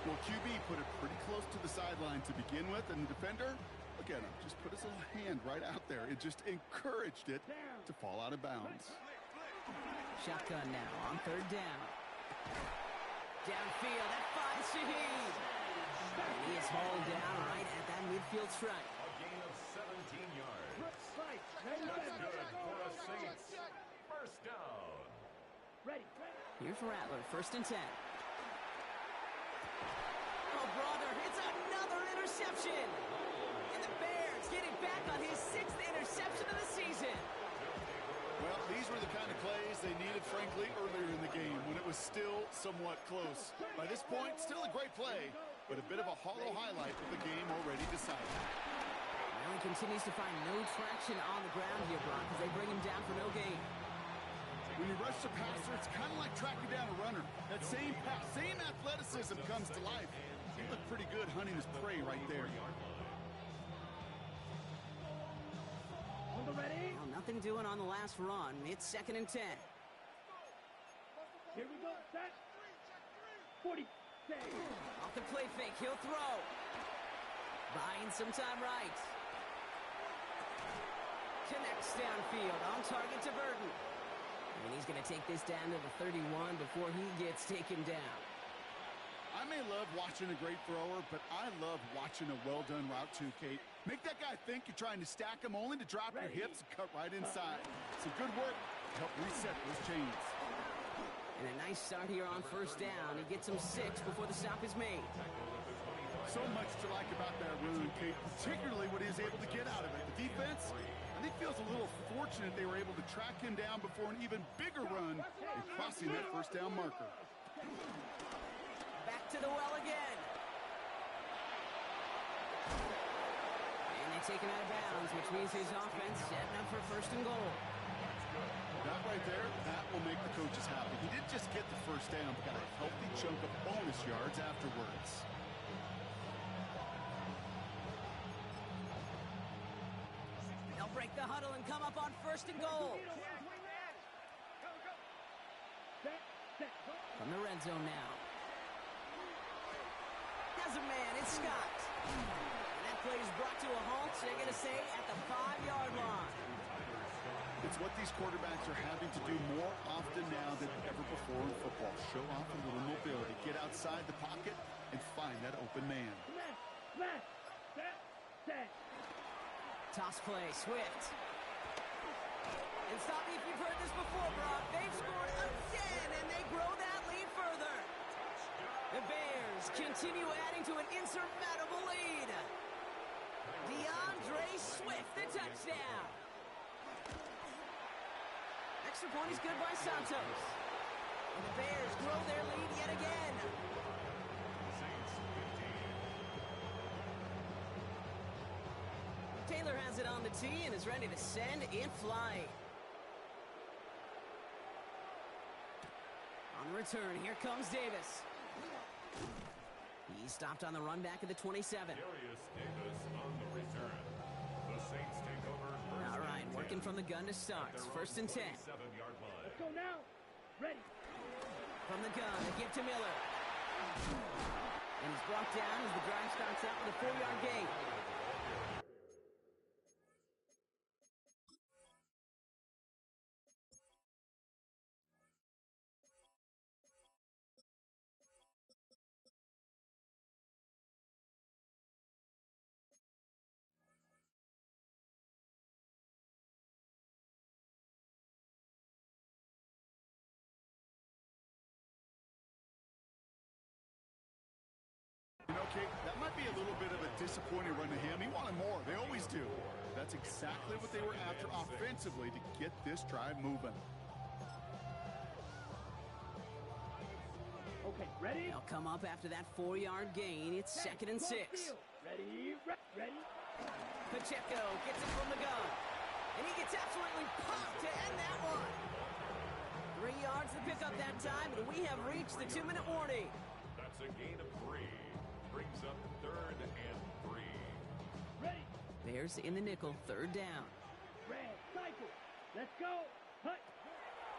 Speaker 5: Well, QB put it pretty close to the sideline to begin with, and the defender, look at him, just put his little hand right out there. It just encouraged it to fall out of bounds.
Speaker 4: Shotgun now on 3rd down. Downfield, that finds Shaheed. And he is hauled down right at that midfield stripe.
Speaker 6: A gain of 17 yards.
Speaker 7: Fight.
Speaker 6: That's good for a Saints 1st down.
Speaker 7: Ready.
Speaker 4: Here's Rattler, 1st and 10. Oh, brother, it's another interception. And the Bears get it back on his 6th interception of the season.
Speaker 5: Well, these were the kind of plays they needed, frankly, earlier in the game when it was still somewhat close. By this point, still a great play, but a bit of a hollow highlight of the game already decided.
Speaker 4: Now he continues to find no traction on the ground here, Brock, as they bring him down for no gain.
Speaker 5: When you rush the passer, it's kind of like tracking down a runner. That same pass, same athleticism comes to life. He looked pretty good hunting his prey right there.
Speaker 7: On the ready.
Speaker 4: Well, nothing doing on the last run. It's 2nd and 10.
Speaker 7: Here we go. Set. 40. Stay.
Speaker 4: Off the play fake, he'll throw. Buying some time right. Connects downfield, on target to Burton. And he's going to take this down to the 31 before he gets taken down.
Speaker 5: I may love watching a great thrower, but I love watching a well-done route too, Kate. Make that guy think you're trying to stack him only to drop your hips and cut right inside. Some good work to help reset those chains.
Speaker 4: And a nice start here on 1st down. He gets him 6 before the stop is made.
Speaker 5: So much to like about that run, Kate, particularly what he was able to get out of it. The defense, I think, feels a little fortunate they were able to track him down before an even bigger run in crossing that 1st down marker.
Speaker 4: Back to the well again. And they take him out of bounds, which means his offense setting up for 1st and goal.
Speaker 5: That right there, that will make the coaches happy. He didn't just get the 1st down, but got a healthy chunk of bonus yards afterwards.
Speaker 4: They'll break the huddle and come up on 1st and goal. From the red zone now. Has a man, it's Scott. And that play is brought to a halt, they're going to say, at the 5-yard line.
Speaker 5: It's what these quarterbacks are having to do more often now than ever before in football. Show off a little mobility, get outside the pocket, and find that open man.
Speaker 7: Set.
Speaker 4: Toss play, Swift. And stop me if you've heard this before, Brock. They've scored again, and they grow that lead further. The Bears continue adding to an insurmountable lead. DeAndre Swift, the touchdown. Extra point is good by Santos. And the Bears grow their lead yet again. Taylor has it on the tee and is ready to send in flight. On the return. Here comes Davis. He stopped on the run back at the 27.
Speaker 6: Darius Davis on the return. The Saints take over.
Speaker 4: All right, working from the gun to start. First and 10.
Speaker 6: 7-yard line.
Speaker 7: Let's go now. Ready.
Speaker 4: From the gun, a give to Miller. And he's brought down as the drive starts out with a 4-yard gain.
Speaker 5: You know, Kate, that might be a little bit of a disappointing run to him. He wanted more. They always do. That's exactly what they were after offensively to get this drive moving.
Speaker 7: Okay, ready.
Speaker 4: They'll come up after that 4-yard gain. It's second and 6.
Speaker 7: Ready, ready.
Speaker 4: Pacheco gets it from the gun. And he gets absolutely popped to end that one. 3 yards to pick up that time, and we have reached the 2-minute warning.
Speaker 6: That's a gain of 3. Brings up 3rd and 3.
Speaker 7: Ready.
Speaker 4: Bears in the nickel, 3rd down.
Speaker 7: Red, cycle. Let's go. Hut.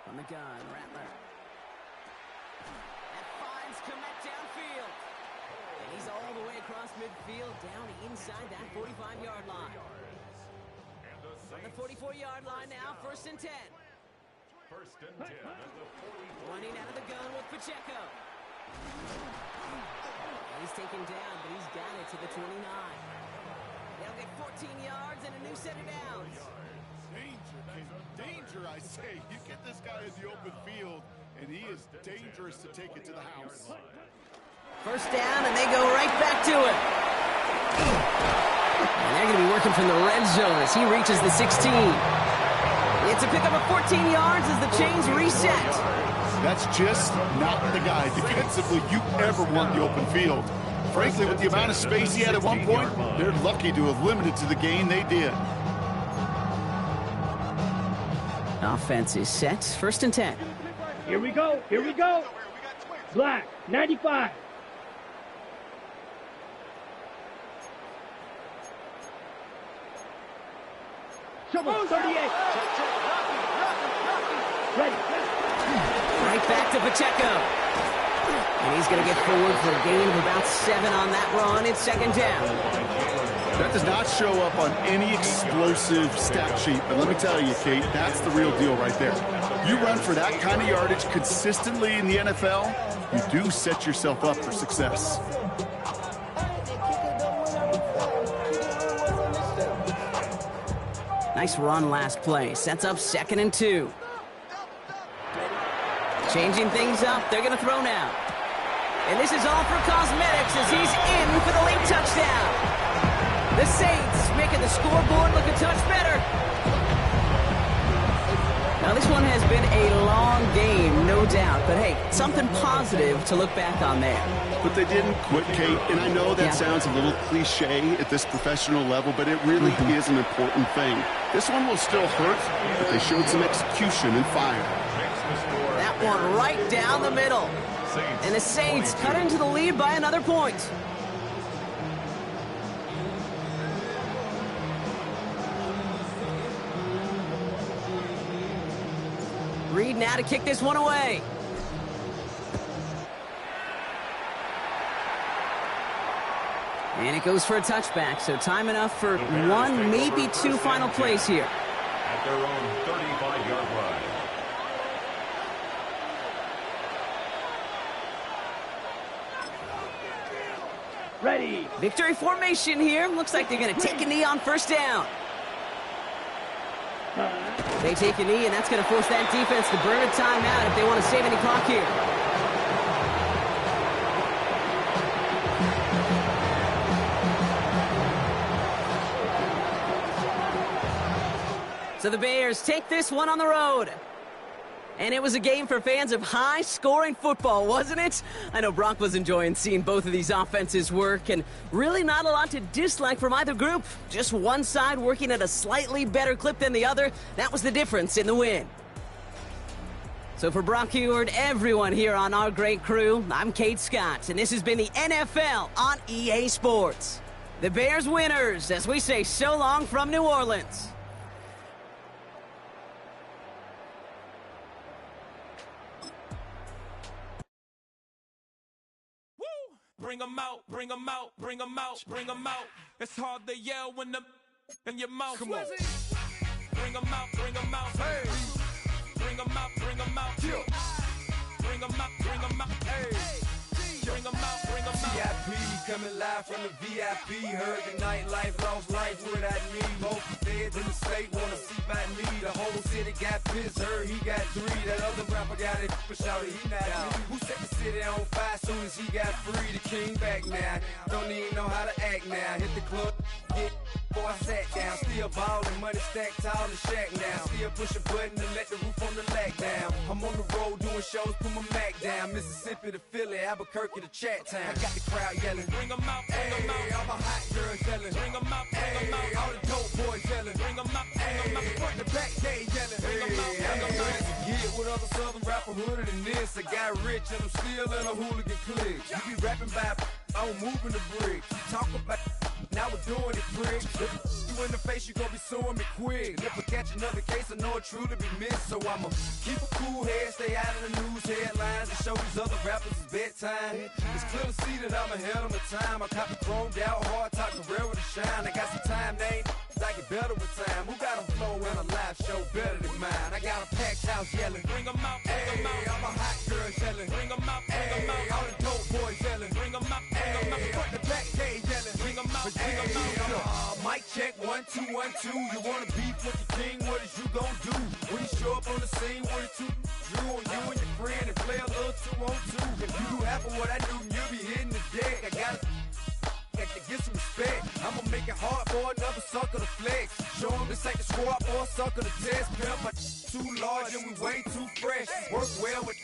Speaker 4: From the gun, Rattler. That finds Kmet downfield. And he's all the way across midfield, down inside that 45-yard line.
Speaker 6: And the
Speaker 4: From the
Speaker 6: Saints
Speaker 4: 44-yard line now, 1st and 10.
Speaker 6: 1st and 10 at the 44.
Speaker 4: Running out of the gun with Pacheco. He's taken down, but he's got it to the 29. They'll get 14 yards and a new set of downs.
Speaker 5: Danger, Kate. Danger, I say. You get this guy in the open field, and he is dangerous to take it to the house.
Speaker 4: 1st down, and they go right back to it. And they're going to be working from the red zone as he reaches the 16. It's a pickup of 14 yards as the chains reset.
Speaker 5: That's just not the guy defensively you ever want in the open field. Frankly, with the amount of space he had at one point, they're lucky to have limited to the gain they did.
Speaker 4: Offense is set. 1st and 10.
Speaker 7: Here we go. Here we go. Black, 95. Shovel, 38. Ready.
Speaker 4: Right back to Pacheco. And he's going to get forward for a gain of about 7 on that run. It's 2nd down.
Speaker 5: That does not show up on any explosive stat sheet, but let me tell you, Kate, that's the real deal right there. You run for that kind of yardage consistently in the NFL, you do set yourself up for success.
Speaker 4: Nice run last play. Sets up 2nd and 2. Changing things up. They're going to throw now. And this is all for cosmetics as he's in for the late touchdown. The Saints making the scoreboard look a touch better. Now this one has been a long game, no doubt. But hey, something positive to look back on there.
Speaker 5: But they didn't quit, Kate, and I know that sounds a little cliche at this professional level, but it really is an important thing. This one will still hurt, but they showed some execution and fire.
Speaker 4: That one right down the middle. And the Saints cut into the lead by another point. Reed now to kick this one away. And it goes for a touchback, so time enough for 1, maybe 2 final plays here.
Speaker 6: At their own 35-yard line.
Speaker 7: Ready.
Speaker 4: Victory formation here. Looks like they're going to take a knee on 1st down. They take a knee, and that's going to force that defense to burn a timeout if they want to save any clock here. So the Bears take this one on the road. And it was a game for fans of high-scoring football, wasn't it? I know Brock was enjoying seeing both of these offenses work, and really not a lot to dislike from either group. Just one side working at a slightly better clip than the other. That was the difference in the win. So for Brock Huard, everyone here on our great crew, I'm Kate Scott, and this has been the NFL on EA Sports. The Bears winners, as we say so long from New Orleans.
Speaker 8: Bring 'em out, bring 'em out, bring 'em out, bring 'em out. It's hard to yell when the in your mouth. Come on. Bring 'em out, bring 'em out. Hey. Bring 'em out, bring 'em out. Yeah. Bring 'em out, bring 'em out. Hey. Bring 'em out, bring 'em out.
Speaker 2: VIP coming live from the VIP. Heard the nightlife, lost life without me. Most feds in the state wanna see by me. The whole city got pissed, heard he got 3. That other rapper got it, but shouted he not me. Who set the city on fire soon as he got free? The king back now, don't even know how to act now. Hit the club, get before I sat down. Still ballin', money stacked tall and shack now. Still push a button to let the roof on the lag down. I'm on the road doing shows, put my Mac down. Mississippi to Philly, Albuquerque to Chat Town. I got the crowd yelling.
Speaker 8: Bring 'em out, bring 'em out.
Speaker 2: All my hot girls yelling.
Speaker 8: Bring 'em out, bring 'em out.
Speaker 2: All the dope boys yelling.
Speaker 8: Bring 'em out, bring 'em out.
Speaker 2: Front the back, they yelling.
Speaker 8: Bring 'em out, bring 'em out.
Speaker 2: Get with other southern rapper hooded than this. I got rich and I'm still in a hooligan clique. You be rapping by, I'm moving the bricks. Talk about, now we're doing it, prick. You in the face, you gon' be suing me quick. If I catch another case, I know it truly be missed. So I'ma keep a cool head, stay out of the news headlines, and show these other rappers it's bedtime. It's clear to see that I'm ahead of my time. I cop the chromed out, hard top, career with a shine. I got some time, name. I get better with time. Who got a flow and a live show better than mine? I got a packed house yelling.
Speaker 8: Bring 'em out, bring 'em out.
Speaker 2: All my hot girls yelling.
Speaker 8: Bring 'em out, bring 'em out.
Speaker 2: All the dope boys yelling.
Speaker 8: Bring 'em out, bring 'em out.
Speaker 2: Front the back, they yelling.
Speaker 8: Bring 'em out, bring 'em out.
Speaker 2: Mic check, 1, 2, 1, 2. You wanna beef with the king? What is you gon' do? When you show up on the scene, what it 2 drew on you and your friend and play a little 2-on-2. If you do half of what I do, you'll be hitting the deck. I gotta get some respect. I'ma make it hard for another sucker to flex. Show 'em this ain't the squad or a sucker to test. Pimp, my too large and we way too fresh. Work well with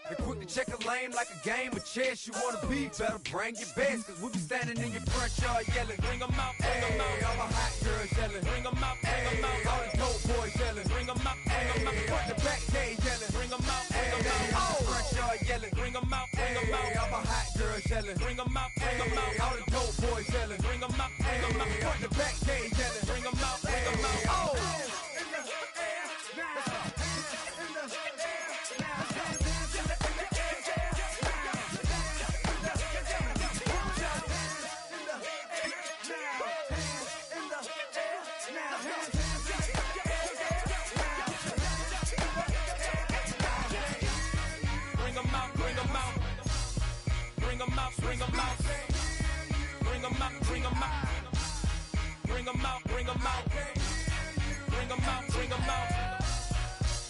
Speaker 2: and quick to check a lane like a game of chess. You wanna be better, bring your best. Cause we be standing in your front yard yelling.
Speaker 8: Bring 'em out, bring 'em out.
Speaker 2: All my hot girls yelling.
Speaker 8: Bring 'em out, bring 'em out.
Speaker 2: All the dope boys yelling.
Speaker 8: Bring 'em out, bring 'em out.
Speaker 2: Front the back, they yelling.
Speaker 8: Bring 'em out, bring 'em out.
Speaker 2: Front yard yelling.
Speaker 8: Bring 'em out, bring 'em out.
Speaker 2: All my hot girls yelling.
Speaker 8: Bring 'em out, bring 'em out.
Speaker 2: All the dope boys yelling.
Speaker 8: Bring 'em out, bring 'em out.
Speaker 2: Front the back, they yelling.
Speaker 8: Bring 'em out, bring 'em out. Bring 'em out, bring 'em out. Bring 'em out, bring 'em out. Bring 'em out, bring 'em out. Bring 'em out, bring 'em out. Bring 'em out, bring 'em out.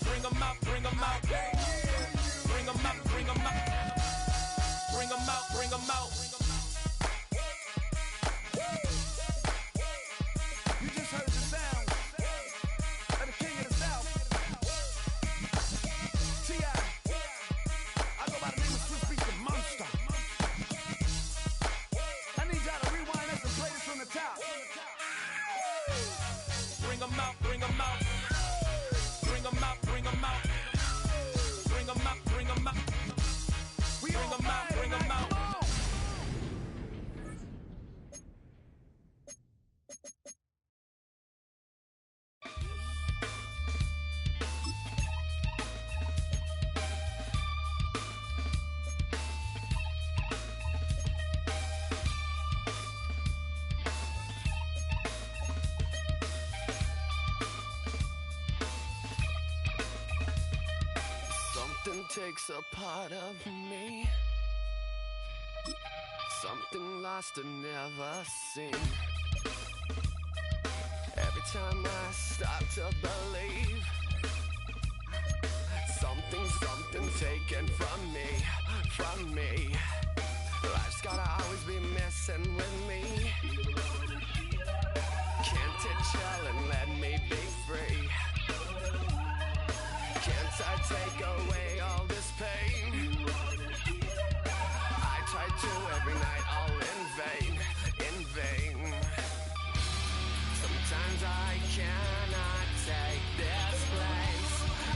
Speaker 8: Bring 'em out, bring 'em out. Bring 'em out, bring 'em out. Bring 'em out, bring 'em out.
Speaker 2: You just heard the sound of the king of the South. T.I. I go by the name of Swiss Beats the Monster. I need y'all to rewind this and play this from the top.
Speaker 8: Bring 'em out, bring 'em out. Bring 'em out, bring 'em out. Bring 'em out, bring 'em out. Bring 'em out, bring 'em out.
Speaker 9: Something takes a part of me. Something lost and never seen. Every time I start to believe, something taken from me. Life's gotta always be messing with me. Can't it chill and let me be free? Can't I take away all this pain? I try to every night, all in vain. Sometimes I cannot take this place.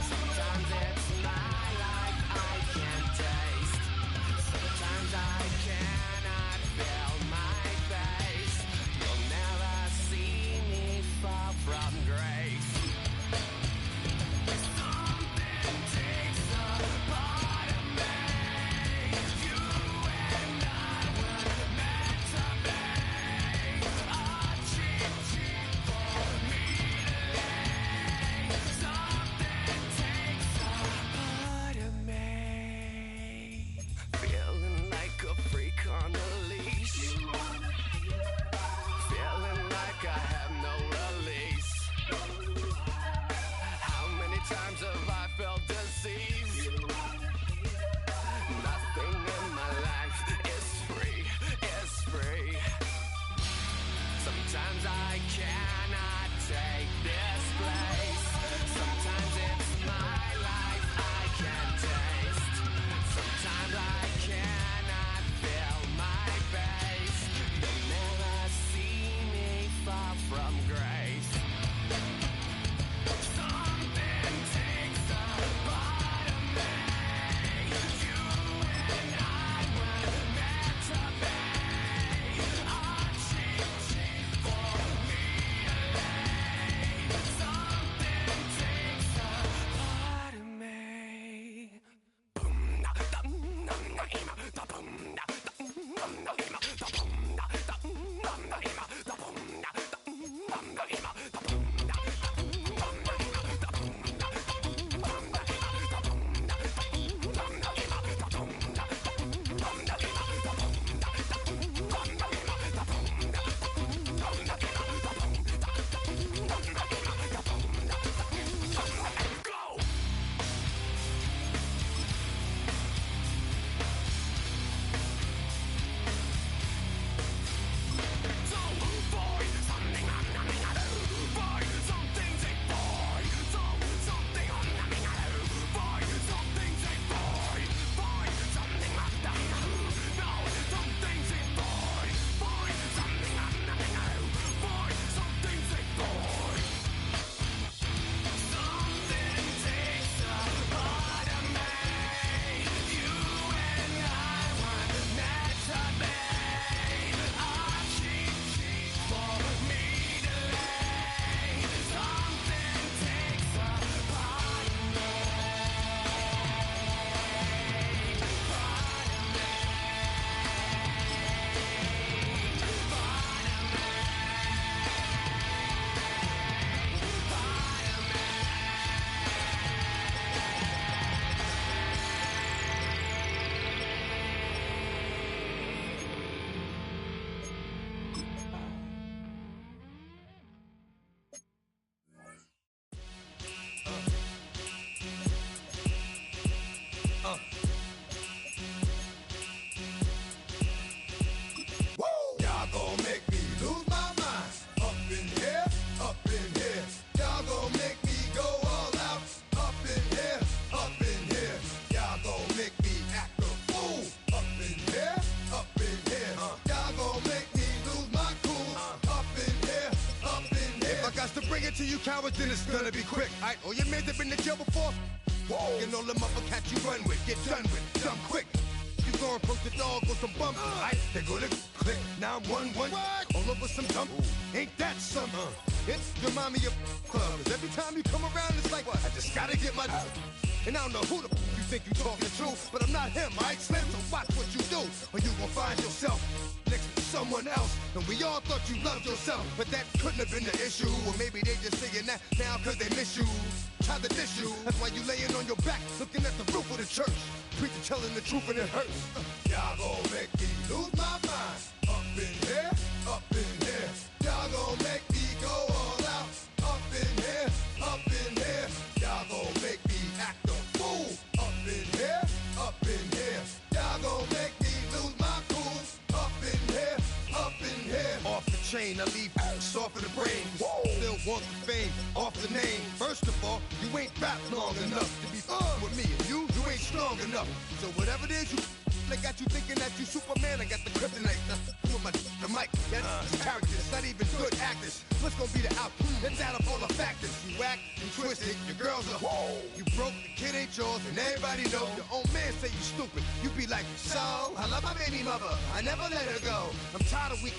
Speaker 9: Sometimes
Speaker 1: got to bring it to you cowards, then it's gonna be quick. Alright, all your men have been to jail before? Whoa, and all them other cats you run with, get done with, dumb quick. You going from the dog or some bump, alright, they gonna click, 911, all over some dump, ain't that something? It's remind me of clubs, every time you come around it's like, I just gotta get my, and I don't know who the you think you talking to, but I'm not him, alright, Slim, so watch what you do, or you gon' find yourself next to someone else, and we all thought you loved yourself, but that couldn't have been the issue, or maybe they just saying that now cause they miss you, tried to diss you, that's why you laying on your back, looking at the roof of the church, preacher telling the truth and it hurts. Y'all gon' make me lose my mind, up in here, up in here, y'all gon' make me go all out, up in here, up in here, y'all gon' make me act a fool, up in here, up in here, y'all gon' make me lose my cool, up in here, up in here. Off the chain, I leave soft in the brain. Still want the fame, off the name. First of all, you ain't rap long enough to be with me. And you ain't strong enough. So whatever it is you they got you thinking that you Superman. I got the kryptonite with the mic. That's characters, not even good actors. What's gonna be the outcome? It's out of all the factors. You whack, you twisted, your girls are you broke, the kid ain't yours, and everybody know. Your own man say you stupid. You be like, so I love my baby mother, I never let her go. I'm tired of weak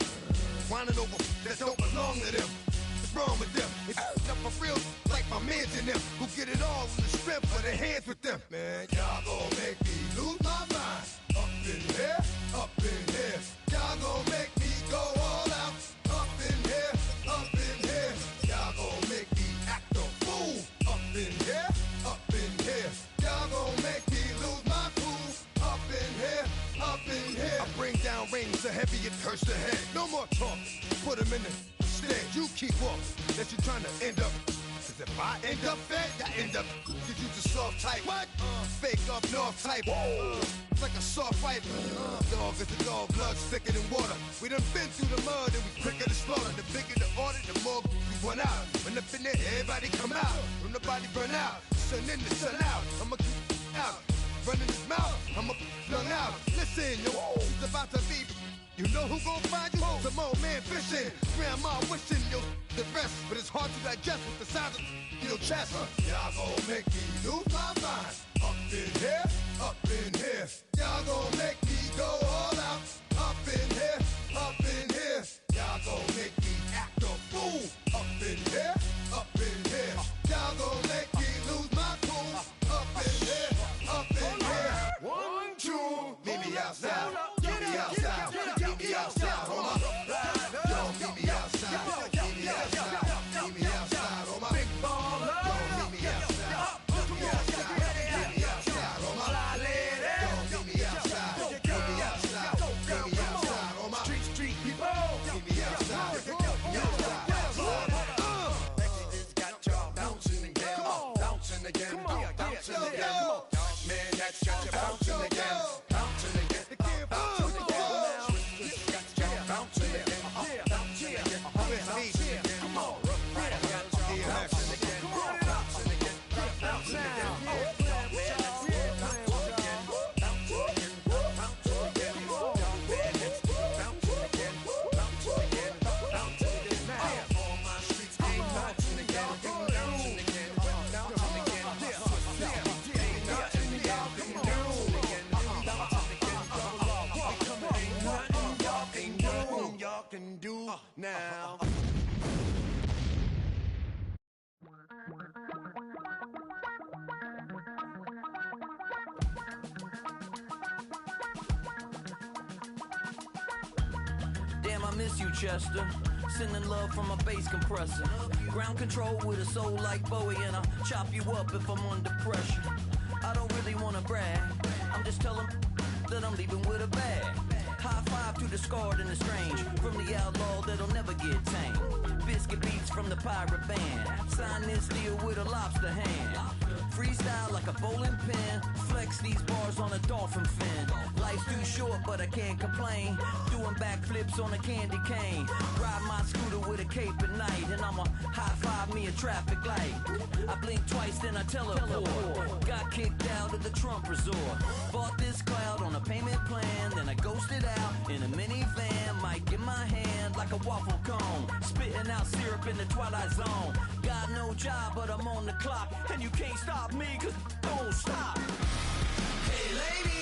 Speaker 1: whining over that don't belong to them. What's wrong with them? It's up for real, like my mans in them, who get it all in the strength of their hands with them. Man, y'all gon' make me lose my mind. Up in here, up in here. Y'all gon' make me go all out. Up in here, up in here. Y'all gon' make me act a fool. Up in here, up in here. Y'all gon' make me lose my cool. Up in here, up in here. I bring down rings so heavy it hurts the head. No more talk, put them in the stand. You keep walking, that you trying to end up. Cause if I end up fed, I end up. Cause you the soft type. What? Fake up north type. It's like a soft fight. Dog is a dog, blood thicker than water. We done been through the mud and we quicker to slaughter. The bigger the order, the more we run out. When up in there, everybody come out. When the body burn out, sun in the sun out. I'ma keep out. Running his mouth, I'ma flung out. Listen, yo, it's about to be. You know who gon' find you? Some old man fishing. Grandma wishing you'll the rest. But it's hard to digest with the size of your chest. Y'all gon' make me lose my mind. Up in here, up in here. Y'all gon' make me go all out. Up in here, up in here. Y'all gon' make me act a fool. Up in here, up in here. Y'all gon' make me lose my cool. Up in here, up in here. 1, 2, meet me outside. Meet me outside. Meet me outside, hold my. Yo, meet me outside. Meet me outside. Meet me outside, hold my. Big baller. Yo, meet me outside. Meet me outside. Meet me outside, hold my. Yo, meet me outside. Meet me outside. Meet me outside, hold my. Street people. Meet me outside. Meet me outside. It's got y'all bouncing again. Bouncing again. Bouncing again. Man, that's got you bouncing again. Bouncing again. Bouncing again. Can do now.
Speaker 10: Damn, I miss you, Chester. Sending love from a bass compressor. Ground control with a soul like Bowie, and I'll chop you up if I'm under pressure. I don't really wanna brag. I'm just telling that I'm leaving with a bag. High five to the scarred and the strange. From the outlaw that'll never get tamed. Biscuit beats from the pirate band. Sign this deal with a lobster hand. Freestyle like a bowling pin. Flex these bars on a dolphin fin. Life's too short, but I can't complain. Doing backflips on a candy cane. Ride my scooter with a cape at night. And I'ma high five me a a traffic light. I blink twice, then I teleport. Got kicked out of the Trump resort. Bought this cloud on a payment plan, then I ghosted out in a minivan. Mic in my hand like a waffle cone, spitting out syrup in the twilight zone. Got no job, but I'm on the clock, and you can't stop me, cause don't stop. Hey lady,